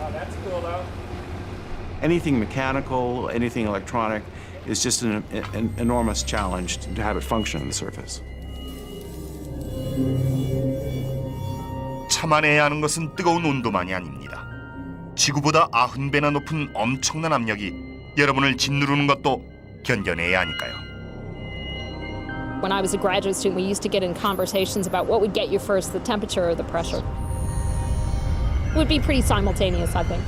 A: Oh, that's cool, though.
P: Anything mechanical, anything electronic is just an enormous challenge to have it function on the surface.
B: 참아내야 하는 것은 뜨거운 온도만이 아닙니다. 지구보다 90배나 높은 엄청난 압력이 여러분을 짓누르는 것도 견뎌내야 하니까요.
F: When I was a graduate student, we used to get in conversations about what would get you first, the temperature or the pressure. It would be pretty simultaneous, I think.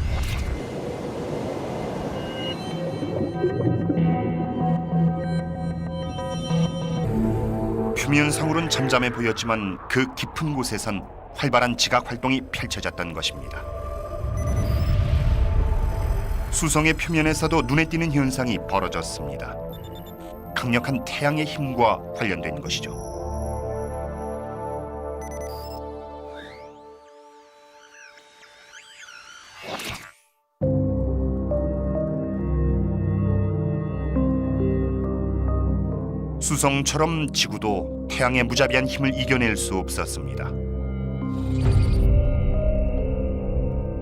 B: 표면상으로는 잠잠해 보였지만 그 깊은 곳에선 활발한 지각 활동이 펼쳐졌던 것입니다. 수성의 표면에서도 눈에 띄는 현상이 벌어졌습니다. 강력한 태양의 힘과 관련된 것이죠. 수성처럼 지구도 태양의 무자비한 힘을 이겨낼 수 없었습니다.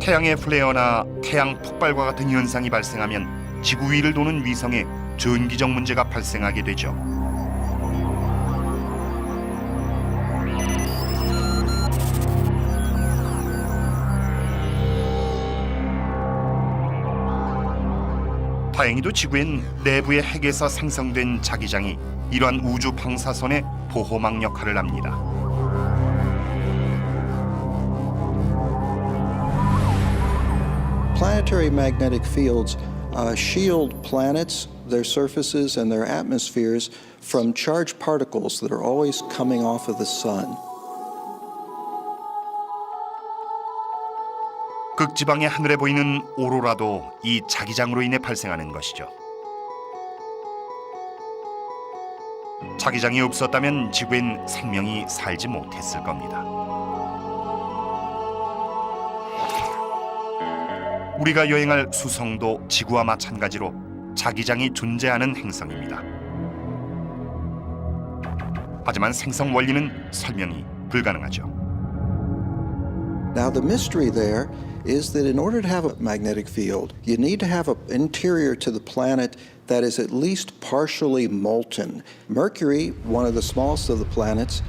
B: 태양의 플레어나 태양 폭발과 같은 현상이 발생하면 지구 위를 도는 위성에 전기적 문제가 발생하게 되죠. 다행히도 지구엔 내부의 핵에서 생성된 자기장이 이러한 우주 방사선의 보호막 역할을 합니다.
N: Planetary magnetic fields shield planets, their surfaces, and their atmospheres from charged particles that are always coming off of the sun.
B: 극지방의 하늘에 보이는 오로라도 이 자기장으로 인해 발생하는 것이죠. 자기장이 없었다면 지구엔 생명이 살지 못했을 겁니다. 우리가 여행할 수성도 지구와 마찬가지로 자기장이 존재하는 행성입니다. 하지만 생성 원리는 설명이 불가능하죠.
N: Now the mystery there is that in order to have a magnetic field, you need to have an interior to the planet that is at least partially molten. Mercury, one of the smallest of the planets,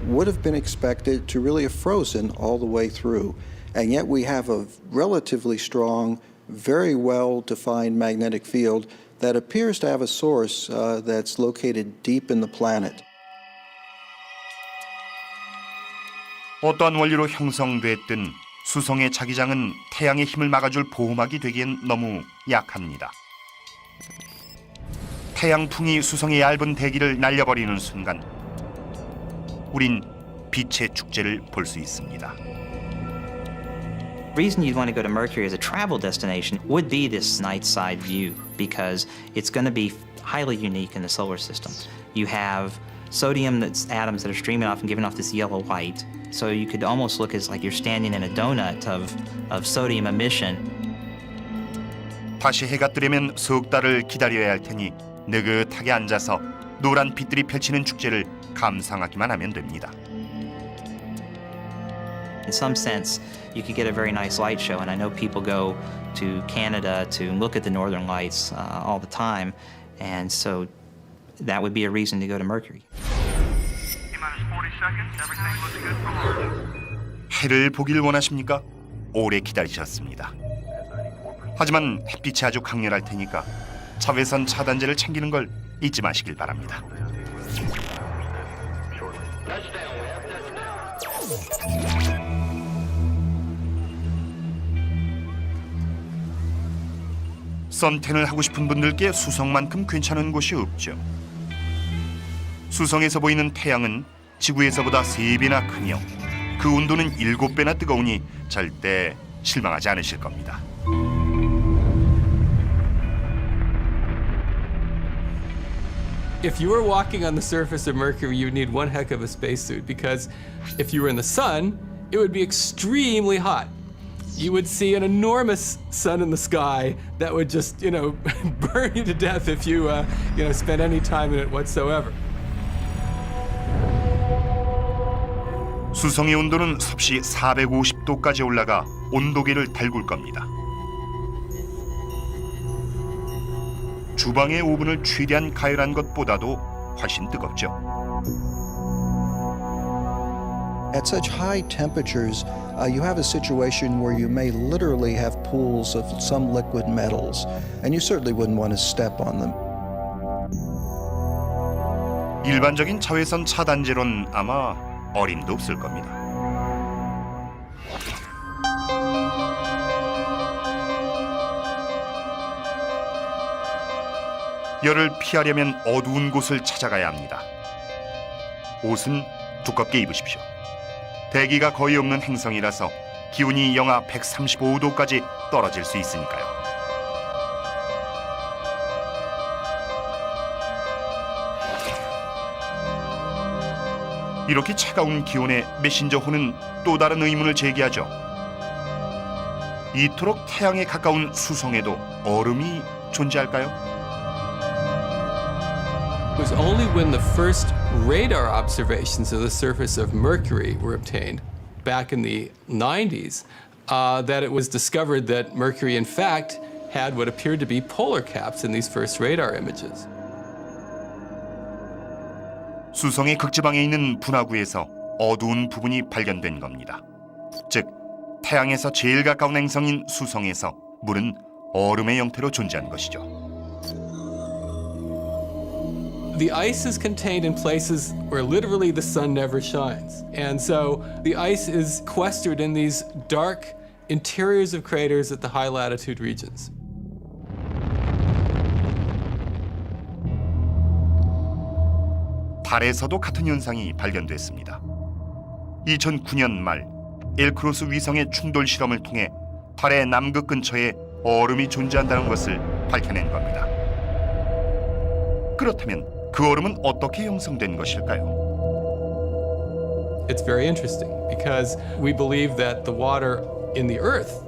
N: would have been expected to really have frozen all the way through. And yet we have a relatively strong, very well-defined magnetic field that appears to have a source that's located deep in the planet.
B: 어떠한 원리로 형성됐든 수성의 자기장은 태양의 힘을 막아줄 보호막이 되기엔 너무 약합니다. 태양풍이 수성의 얇은 대기를 날려버리는 순간 우린 빛의 축제를 볼 수 있습니다.
O: The reason you'd want to go to Mercury as a travel destination would be this night side view because it's going to be highly unique in the solar system. You have sodium atoms that are streaming off and giving off this yellow light. So you could almost look as like you're standing in a donut of sodium emission.
B: 다시 해가 뜨려면 석 달을 기다려야 할 테니 느긋하게 앉아서 노란 빛들이 펼치는 축제를 감상하기만 하면 됩니다.
O: In some sense, you could get a very nice light show, and I know people go to Canada to look at the northern lights all the time, and so that would be a reason to go to Mercury.
B: 해를 보길 원하십니까? 오래 기다리셨습니다. 하지만 햇빛이 아주 강렬할 테니까 자외선 차단제를 챙기는 걸 잊지 마시길 바랍니다. 선탠을 하고 싶은 분들께 수성만큼 괜찮은 곳이 없죠. 수성에서 보이는 태양은 지구에서보다 3배나 크며 그 온도는 7배나 뜨거우니 절대 실망하지 않으실 겁니다.
C: If you were walking on the surface of Mercury, you would need one heck of a spacesuit because if you were in the sun, it would be extremely hot. You would see an enormous sun in the sky that would just, burn you to death if you, spent any time in it whatsoever.
B: 수성의 온도는 섭씨 450도까지 올라가 온도계를 달굴 겁니다. 주방의 오븐을 최대한 가열한 것보다도 훨씬 뜨겁죠.
N: At such high temperatures, you have a situation where you may literally have pools of some liquid metals, and you certainly wouldn't want to step on them.
B: 일반적인 자외선 차단제로는 아마 어림도 없을 겁니다. 열을 피하려면 어두운 곳을 찾아가야 합니다. 옷은 두껍게 입으십시오. 대기가 거의 없는 행성이라서 기온이 영하 135도까지 떨어질 수 있으니까요. 이렇게 차가운 기온에 메신저호는 또 다른 의문을 제기하죠. 이토록 태양에 가까운 수성에도 얼음이 존재할까요?
C: It was only when the first radar observations of the surface of Mercury were obtained back in the 90s that it was discovered that Mercury, in fact, had what appeared to be polar caps in these first radar images.
B: 수성의 극지방에 있는 분화구에서 어두운 부분이 발견된 겁니다. 즉, 태양에서 제일 가까운 행성인 수성에서 물은 얼음의 형태로 존재한 것이죠.
C: The ice is contained in places where literally the sun never shines. And so the ice is sequestered in these dark interiors of craters at the high latitude regions.
B: 달에서도 같은 현상이 발견됐습니다. 2009년 말 엘크로스 위성의 충돌 실험을 통해 달의 남극 근처에 얼음이 존재한다는 것을 밝혀낸 겁니다. 그렇다면 그 얼음은 어떻게 형성된 것일까요?
C: It's very interesting because we believe that the water in the Earth,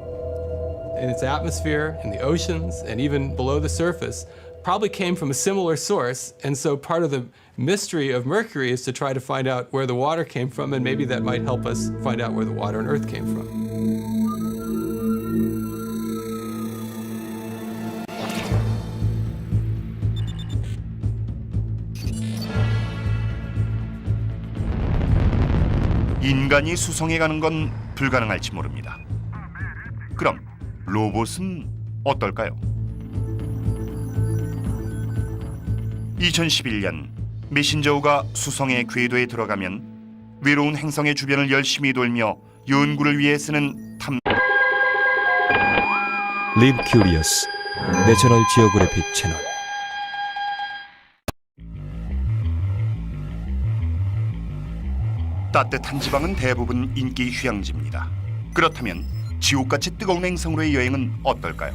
C: in its atmosphere, in the oceans, and even below the surface, probably came from a similar source. And so part of the mystery of Mercury is to try to find out where the water came from, and maybe that might help us find out where the water on Earth came from.
B: 인간이 수성에 가는 건 불가능할지 모릅니다. 그럼 로봇은 어떨까요? 2011년 메신저호가 수성의 궤도에 들어가면 외로운 행성의 주변을 열심히 돌며 연구를 위해 쓰는
J: Live Curious, 내셔널 지오그래픽 채널.
B: 따뜻한 지방은 대부분 인기 휴양지입니다. 그렇다면 지옥같이 뜨거운 행성으로의 여행은 어떨까요?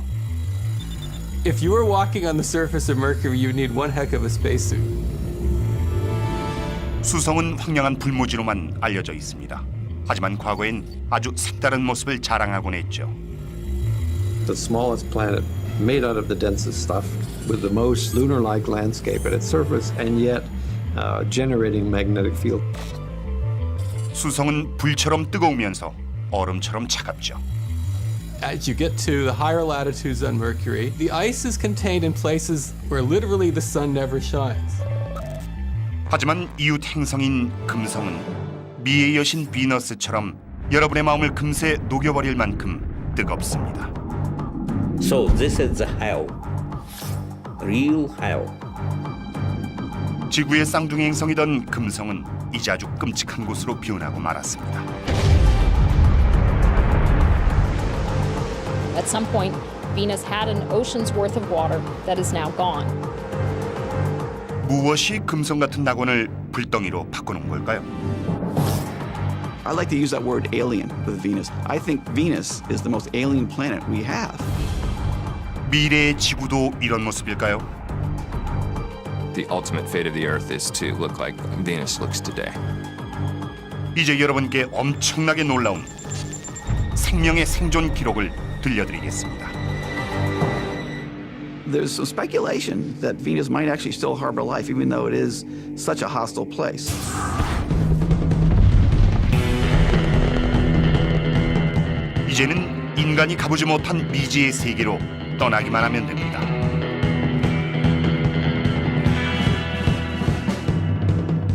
C: If you were walking on the surface of Mercury, you would need one heck of a spacesuit.
B: 수성은 황량한 불모지로만 알려져 있습니다. 하지만 과거엔 아주 색다른 모습을 자랑하곤 했죠.
D: The smallest planet made out of the densest stuff with the most lunar-like landscape at its surface and yet generating magnetic field.
B: 수성은 불처럼 뜨거우면서 얼음처럼 차갑죠.
C: As you get to the higher latitudes on Mercury, the ice is contained in places where literally the sun never shines.
B: 하지만 이웃 행성인 금성은 미의 여신 비너스처럼 여러분의 마음을 금세 녹여버릴 만큼 뜨겁습니다.
E: So this is the hell. Real hell.
B: 지구의 쌍둥이 행성이던 금성은 이제 아주 끔찍한 곳으로 변하고 말았습니다.
F: At some point, Venus had an ocean's worth of water that is now gone.
B: 무엇이 금성 같은 낙원을 불덩이로 바꾸는 걸까요?
G: I like to use that word alien with Venus. I think Venus is the most alien planet we have.
B: 미래의 지구도 이런 모습일까요?
H: The ultimate fate of the Earth is to look like Venus looks today.
B: 이제 여러분께 엄청나게 놀라운 생명의 생존 기록을 들려드리겠습니다.
G: There's some speculation that Venus might actually still harbor life, even though it is such a hostile place.
B: 이제는 인간이 가보지 못한 미지의 세계로 떠나기만 하면 됩니다.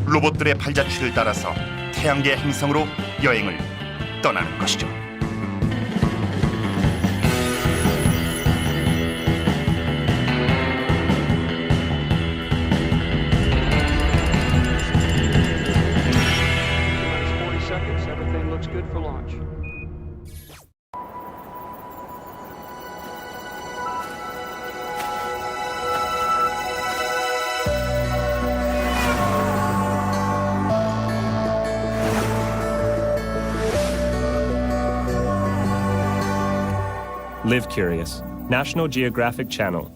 B: 로봇들의 발자취를 따라서 태양계 행성으로 여행을 떠나는 것이죠.
I: Live Curious, National Geographic Channel.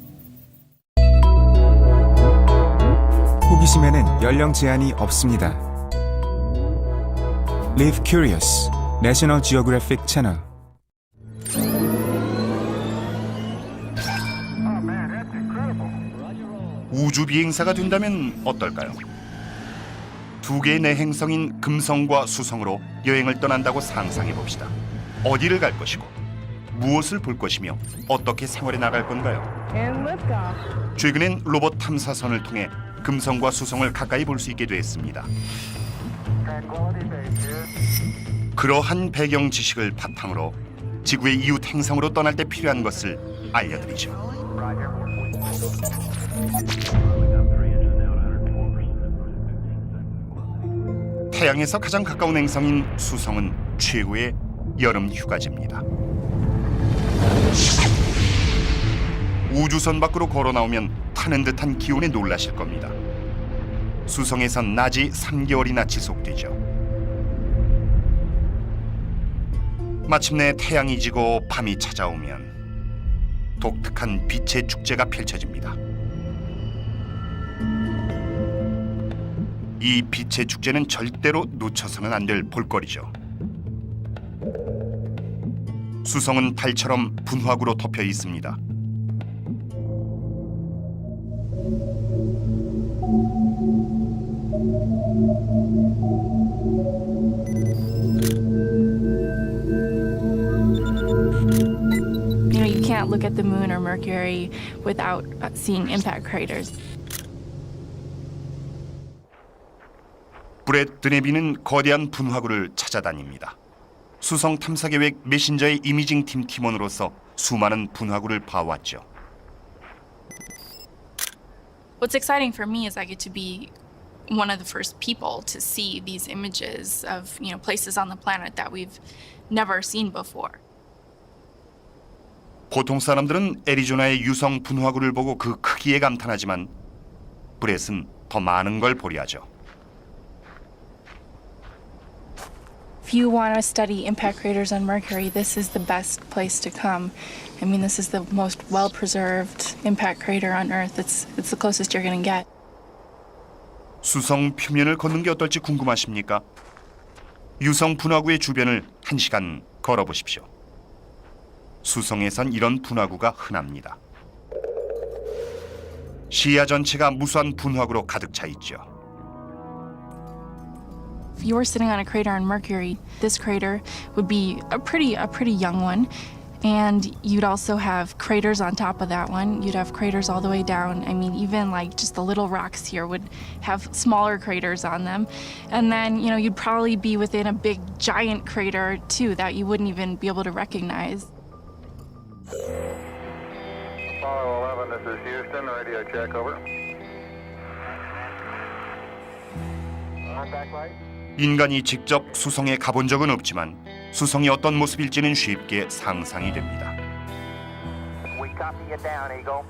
J: 호기심에는 연령 제한이 없습니다. Live Curious, National Geographic Channel.
B: 우주 비행사가 된다면 어떨까요? 두 개의 내 행성인 금성과 수성으로 여행을 떠난다고 상상해 봅시다. 어디를 갈 것이고 무엇을 볼 것이며 어떻게 생활해 나갈 건가요? 최근엔 로봇 탐사선을 통해 금성과 수성을 가까이 볼 수 있게 됐습니다. 그러한 배경 지식을 바탕으로 지구의 이웃 행성으로 떠날 때 필요한 것을 알려드리죠. 태양에서 가장 가까운 행성인 수성은 최고의 여름 휴가지입니다. 우주선 밖으로 걸어 나오면 타는 듯한 기온에 놀라실 겁니다. 수성에선 낮이 3개월이나 지속되죠. 마침내 태양이 지고 밤이 찾아오면 독특한 빛의 축제가 펼쳐집니다. 이 빛의 축제는 절대로 놓쳐서는 안 될 볼거리죠. 수성은 달처럼 분화구로 덮여 있습니다.
K: You can't look at the moon or Mercury without seeing impact craters.
B: 브렛 드네비는 거대한 분화구를 찾아다닙니다. 수성 탐사 계획 메신저의 이미징 팀 팀원으로서 수많은 분화구를 봐왔죠.
K: What's exciting for me is I get to be one of the first people to see these images of, places on the planet that we've never seen before.
B: 보통 사람들은 애리조나의 유성 분화구를 보고 그 크기에 감탄하지만 브렛은 더 많은 걸 보려 하죠.
K: If you want to study impact craters on Mercury, this is the best place to come. I mean, this is the most well-preserved impact crater on Earth. It's the closest you're going to get.
B: 수성 표면을 걷는 게 어떨지 궁금하십니까? 유성 분화구의 주변을 1시간 걸어보십시오. 수성에선 이런 분화구가 흔합니다. 시야 전체가 무수한 분화구로 가득 차 있죠.
K: If you were sitting on a crater on Mercury, this crater would be a pretty young one. And you'd also have craters on top of that one. You'd have craters all the way down. I mean, even like just the little rocks here would have smaller craters on them. And then, you know, you'd probably be within a big giant crater too that you wouldn't even be able to recognize.
L: Apollo 11, this is Houston. Radio check, over. Contact light.
B: 인간이 직접 수성에 가본 적은 없지만 수성이 어떤 모습일지는 쉽게 상상이 됩니다.
L: We copy you down, Eagle.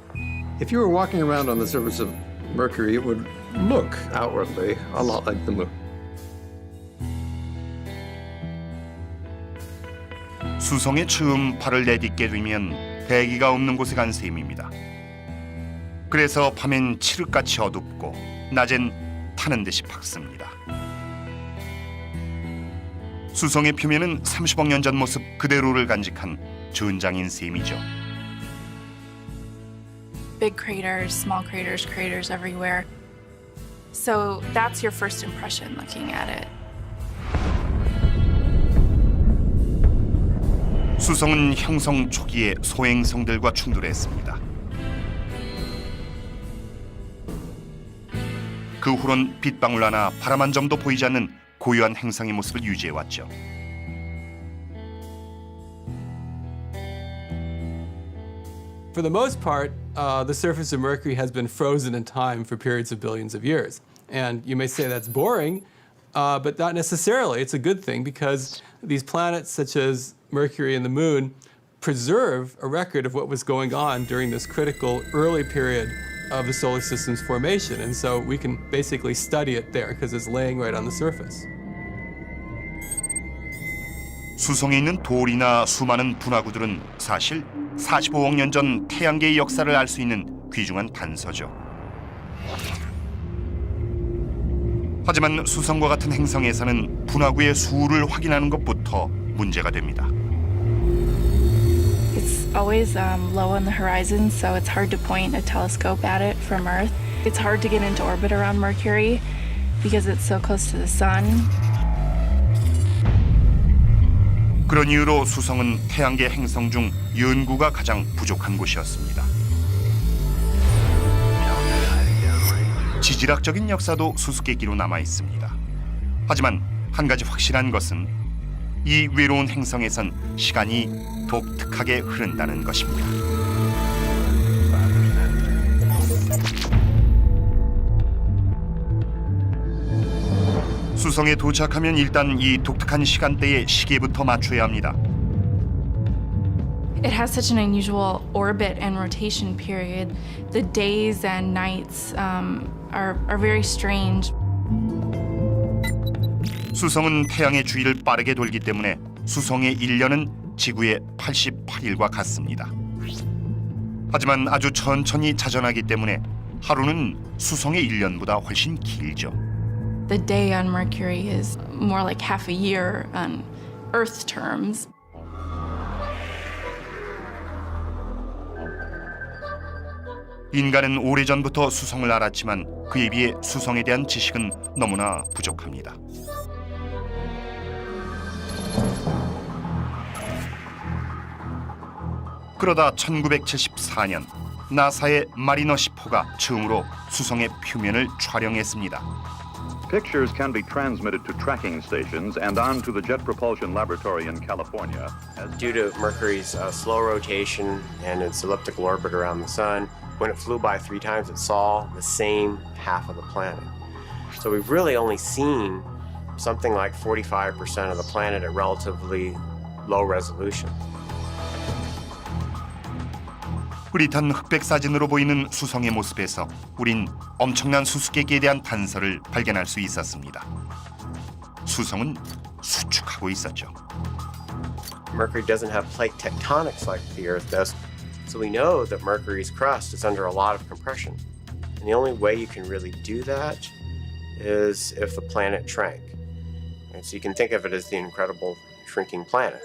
D: If you were walking around on the surface of Mercury, it would look outwardly a lot like the moon.
B: 수성에 처음 발을 내딛게 되면 대기가 없는 곳에 간 셈입니다. 그래서 밤엔 칠흑같이 어둡고 낮엔 타는 듯이 밝습니다. 수성의 표면은 30억 년 전 모습 그대로를 간직한 전장인 셈이죠.
K: Big craters, small craters, craters everywhere. So that's your first impression looking at it.
B: 수성은 형성 초기에 소행성들과 충돌했습니다. 그 후론 빗방울 하나 바람 한 점도 보이지 않는 고유한 행성의 모습을 유지해왔죠.
C: For the most part, the surface of Mercury has been frozen in time for periods of billions of years. And you may say that's boring, but not necessarily. It's a good thing because these planets, such as Mercury and the Moon, preserve a record of what was going on during this critical early period of the solar system's formation. And so we can basically study it there because it's laying right on the surface.
B: 수성에 있는 돌이나 수많은 분화구들은 사실 45억 년 전 태양계의 역사를 알 수 있는 귀중한 단서죠. 하지만 수성과 같은 행성에서는 분화구의 수를 확인하는 것부터 문제가 됩니다.
K: It's always low on the horizon, so it's hard to point a telescope at it from Earth. It's hard to get into orbit around Mercury because it's so close to the sun.
B: 그런 이유로 수성은 태양계 행성 중 연구가 가장 부족한 곳이었습니다. 지질학적인 역사도 수수께끼로 남아 있습니다. 하지만 한 가지 확실한 것은 이 외로운 행성에선 시간이 독특하게 흐른다는 것입니다. 수성에 도착하면 일단 이 독특한 시간대에 시계부터 맞춰야 합니다.
K: It has such an unusual orbit and rotation period. The days and nights are very strange.
B: 수성은 태양의 주위를 빠르게 돌기 때문에 수성의 1년은 지구의 88일과 같습니다. 하지만 아주 천천히 자전하기 때문에 하루는 수성의 1년보다 훨씬 길죠.
K: The day on Mercury is more like half a year on Earth terms.
B: 인간은 오래전부터 수성을 알았지만 그에 비해 수성에 대한 지식은 너무나 부족합니다. 그러다 1974년 나사의 마리너 10호가 처음으로 수성의 표면을 촬영했습니다.
L: Pictures can be transmitted to tracking stations and on to the Jet Propulsion Laboratory in California.
M: Due to Mercury's slow rotation and its elliptical orbit around the sun, when it flew by 3 times, it saw the same half of the planet. So we've really only seen something like 45% of the planet at relatively low resolution.
B: 흐릿한 흑백 사진으로 보이는 수성의 모습에서 우린 엄청난 수수께끼에 대한 단서를 발견할 수 있었습니다. 수성은 수축하고 있었죠.
M: Mercury doesn't have plate tectonics like the Earth does, so we know that Mercury's crust is under a lot of compression. And the only way you can really do that is if the planet shrank. And so you can think of it as the incredible shrinking planet.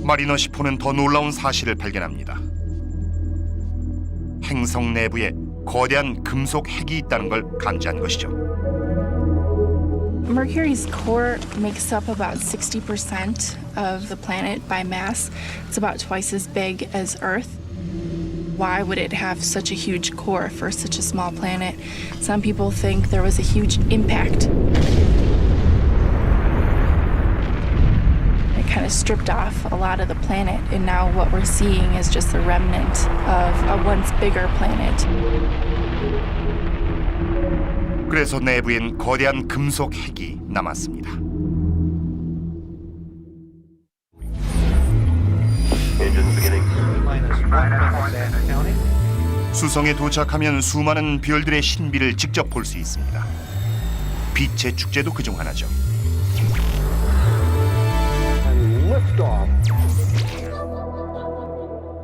B: 마리너 시포는 더 놀라운 사실을 발견합니다. 행성 내부에 거대한 금속 핵이 있다는 걸 감지한 것이죠.
K: Mercury's core makes up about 60% of the planet by mass. It's about twice as big as Earth. Why would it have such a huge core for such a small planet? Some people think there was a huge impact. It kind of stripped off a lot of the planet, and now what we're seeing is just the remnant of a once bigger planet.
B: 그래서 내부엔 거대한 금속 핵이 남았습니다. 수성에 도착하면 수많은 별들의 신비를 직접 볼 수 있습니다. 빛의 축제도 그중 하나죠.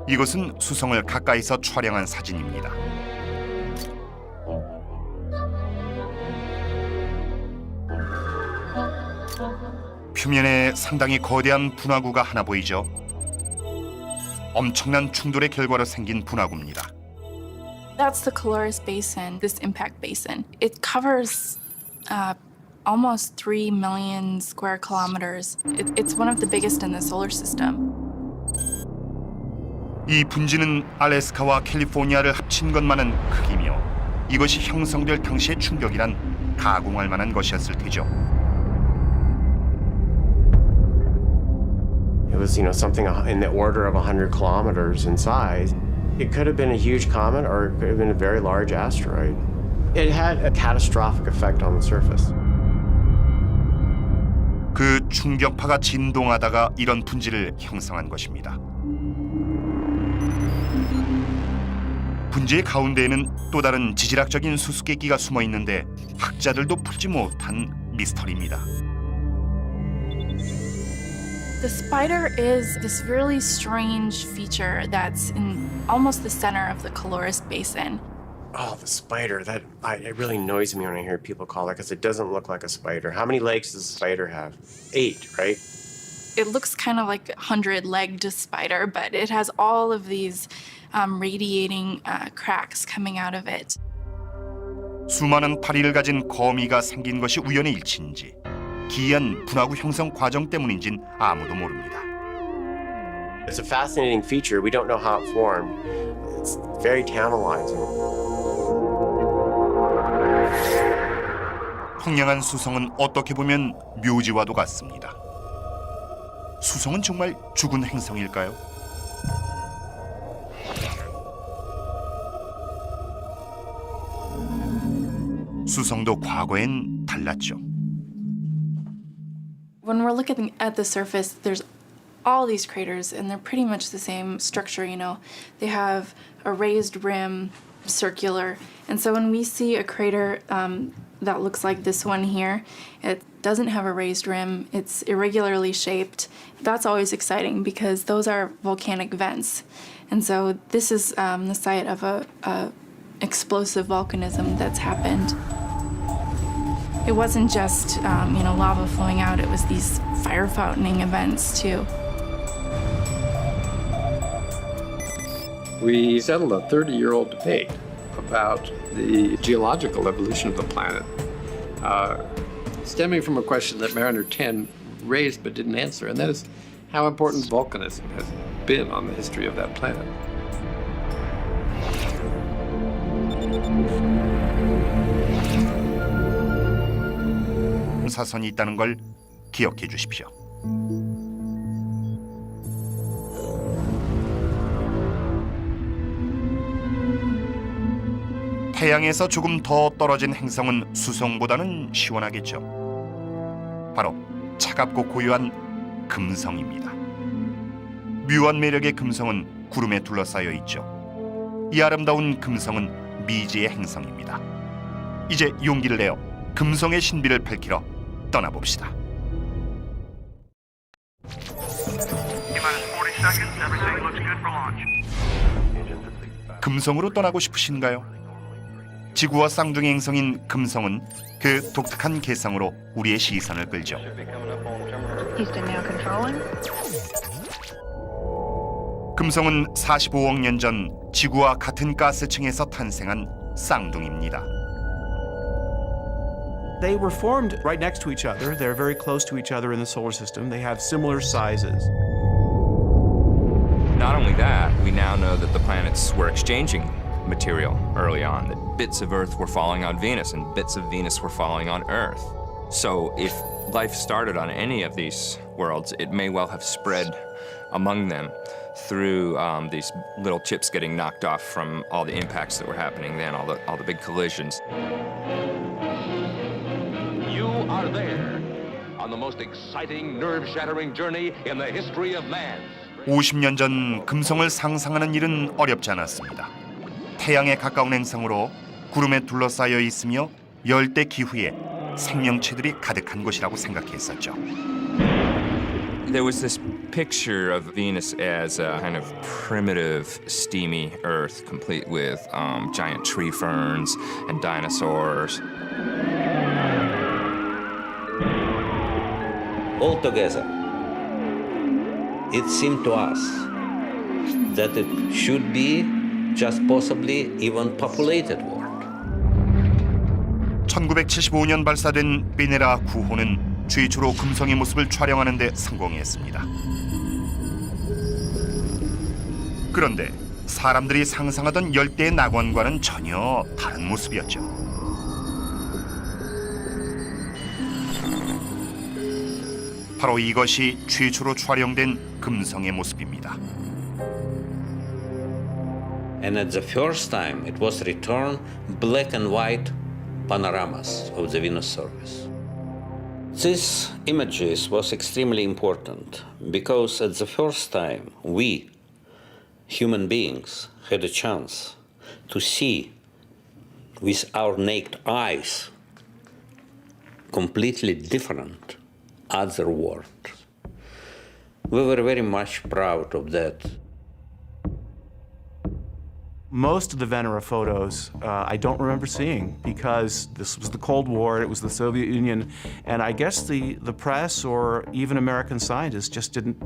B: 이것은 수성을 가까이서 촬영한 사진입니다. 표면에 상당히 거대한 분화구가 하나 보이죠. 엄청난 충돌의 결과로 생긴 분화구입니다.
K: That's the Caloris Basin, this impact basin. It covers almost 3 million square kilometers. It's one of the biggest in the solar system.
B: 이 분지는 알래스카와 캘리포니아를 합친 것만한 크기며 이것이 형성될 당시의 충격이란 가공할 만한 것이었을 테죠.
M: It was, something in the order of 100 kilometers in size. It could have been a huge comet or it could have been a very large asteroid. It had a catastrophic effect on the surface.
B: 그 충격파가 진동하다가 이런 분지를 형성한 것입니다. 분지의 가운데에는 또 다른 지질학적인 수수께끼가 숨어 있는데 학자들도 풀지 못한 미스터리입니다.
K: The spider is this really strange feature that's in almost the center of the Caloris Basin.
M: Oh, the spider. It really annoys me when I hear people call it because it doesn't look like a spider. How many legs does a spider have? 8, right?
K: It looks kind of like a 100-legged spider, but it has all of these radiating cracks coming out of it.
B: 수많은 파리를 가진 거미가 생긴 것이 우연의 일치인지 기이한 분화구 형성 과정 때문인진 아무도 모릅니다.
M: It's a fascinating feature. We don't know how it formed. It's very tantalizing.
B: 황량한 수성은 어떻게 보면 묘지와도 같습니다. 수성은 정말 죽은 행성일까요? 수성도 과거엔 달랐죠.
K: When we're looking at the surface, there's all these craters, and they're pretty much the same structure, They have a raised rim, circular. And so when we see a crater that looks like this one here, it doesn't have a raised rim, it's irregularly shaped. That's always exciting because those are volcanic vents. And so this is the site of a explosive volcanism that's happened. It wasn't just, lava flowing out, it was these fire fountaining events too.
D: We settled a 30-year-old debate about the geological evolution of the planet, stemming from a question that Mariner 10 raised but didn't answer, and that is how important volcanism has been on the history of that planet.
B: 사선이 있다는 걸 기억해 주십시오. 태양에서 조금 더 떨어진 행성은 수성보다는 시원하겠죠. 바로 차갑고 고요한 금성입니다. 묘한 매력의 금성은 구름에 둘러싸여 있죠. 이 아름다운 금성은 미지의 행성입니다. 이제 용기를 내어 금성의 신비를 밝히러 떠나봅시다. 금성으로 떠나고 싶으신가요? 지구와 쌍둥이 행성인 금성은 그 독특한 개성으로 우리의 시선을 끌죠.
S: Houston now controlling.
B: 금성은 45억 년 전 지구와 같은 가스층에서 탄생한 쌍둥이입니다.
P: They were formed right next to each other. They're very close to each other in the solar system. They have similar sizes.
H: Not only that, we now know that the planets were exchanging material early on, that bits of Earth were falling on Venus and bits of Venus were falling on Earth. So if life started on any of these worlds, it may well have spread among them through these little chips getting knocked off from all the impacts that were happening then, all the big collisions.
Q: You are there on the most exciting, nerve-shattering journey in the history of man.
B: 50년 전 금성을 상상하는 일은 어렵지 않았습니다. 태양에 가까운 행성으로 구름에 둘러싸여 있으며 열대 기후에 생명체들이 가득한 곳이라고 생각했었죠.
H: There was this picture of Venus as a kind of primitive, steamy Earth, complete with giant tree ferns and dinosaurs.
E: Altogether, it seemed to us that it should be just possibly even populated world.
B: 1975년 발사된 비네라 9호는 최초로 금성의 모습을 촬영하는 데 성공했습니다. 그런데 사람들이 상상하던 열대의 낙원과는 전혀 다른 모습이었죠. 바로 이것이 최초로 촬영된 금성의 모습입니다.
E: And at the first time, it was returned black and white panoramas of the Venus surface. This images was extremely important because at the first time we, human beings, had a chance to see with our naked eyes completely different other world. We were very much proud of that.
P: Most of the Venera photos I don't remember seeing because this was the Cold War, it was the Soviet Union, and I guess the press or even American scientists just didn't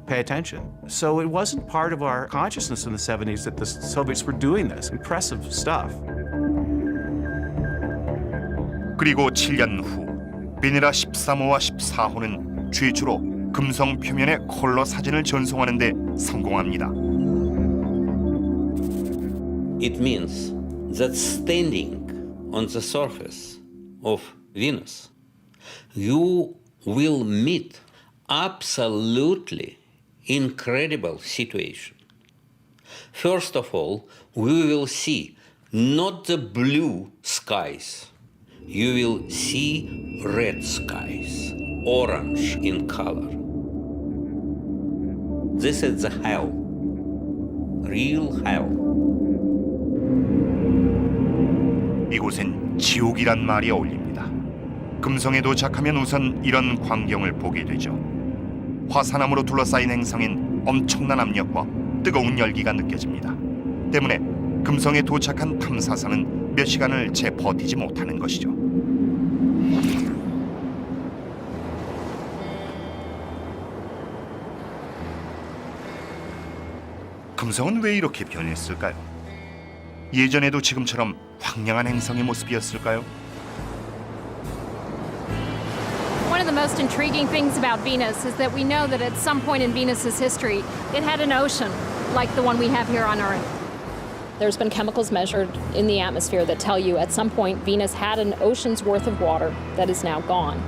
P: pay attention. So it wasn't part of our consciousness in the 70s that the Soviets were doing this. Impressive stuff.
B: 그리고 7년 후 비네라 13호와 14호는 최초로 금성 표면의 컬러 사진을 전송하는 데 성공합니다.
E: It means that standing on the surface of Venus, you will meet absolutely incredible situation. First of all, we will see not the blue skies. You will see red skies, orange in color. This is the hell, real hell.
B: 이곳엔 지옥이란 말이 어울립니다. 금성에 도착하면 우선 이런 광경을 보게 되죠. 화산암으로 둘러싸인 행성인 엄청난 압력과 뜨거운 열기가 느껴집니다. 때문에 금성에 도착한 탐사선은 몇 시간을 채 버티지 못하는 것이죠. 금성은 왜 이렇게 변했을까요? 예전에도 지금처럼 황량한 행성의 모습이었을까요?
F: One of the most intriguing things about Venus is that we know that at some point in Venus's history, it had an ocean like the one we have here on Earth. There's been chemicals measured in the atmosphere that tell you at some point Venus had an ocean's worth of water that is now gone.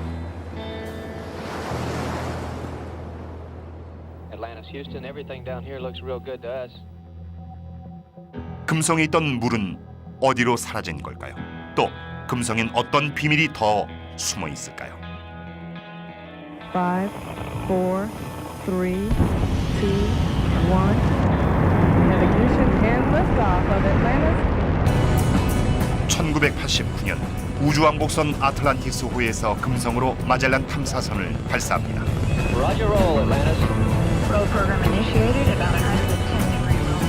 V: Atlantis, Houston, everything down here looks real good to us.
B: 금성에 있던 물은 어디로 사라진 걸까요? 또 금성엔 어떤 비밀이 더 숨어 있을까요?
S: 5, 4, 3, 2, 1. Have ignition and liftoff of Atlantis.
B: 1989년 우주왕복선 아틀란티스호에서 금성으로 마젤란 탐사선을 발사합니다.
V: Roger roll, Atlantis.
S: Roll program initiated about 110 degree roll.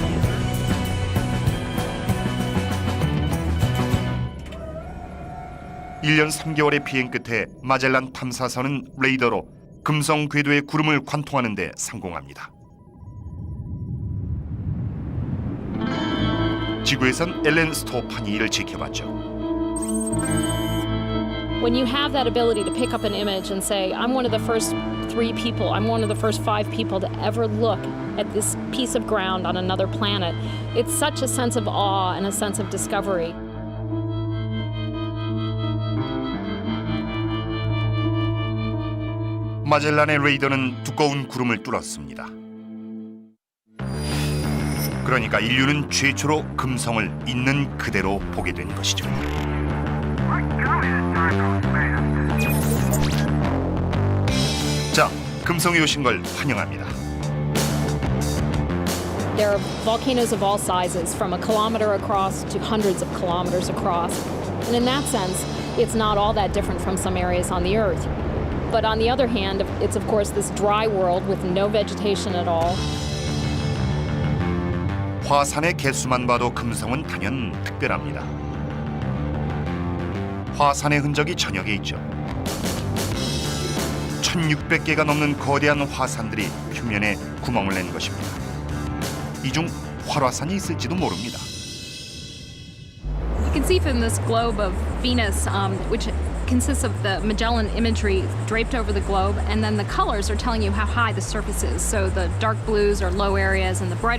B: 1년 3개월의 비행 끝에 마젤란 탐사선은 레이더로 금성 궤도의 구름을 관통하는 데 성공합니다. 지구에선 엘렌 스토판이 이를 지켜봤죠.
F: When you have that ability to pick up an image and say, I'm one of the first 3 people, I'm one of the first 5 people to ever look at this piece of ground on another planet, it's such a sense of awe and a sense of discovery.
B: 마젤란의 레이더는 두꺼운 구름을 뚫었습니다. 그러니까 인류는 최초로 금성을 있는 그대로 보게 된 것이죠. 자, 금성에 오신 걸 환영합니다.
F: There are volcanoes of all sizes, from a kilometer across to hundreds of kilometers across. And in that sense, it's not all that different from some areas on the Earth. But on the other hand, it's of course this dry world with no vegetation at all.
B: 화산의 개수만 봐도 금성은 단연 특별합니다. 화산의 흔적이 전역에 있죠. 1600개가 넘는 거대한 화산들이 표면에 구멍을 낸 것입니다. 이 중 활화산이 있을지도 모릅니다.
F: You can see from this globe of Venus, which consists of the Magellan imagery draped over the globe, and then the colors are telling you how high the surface is. So the dark blues are low areas, and the brighter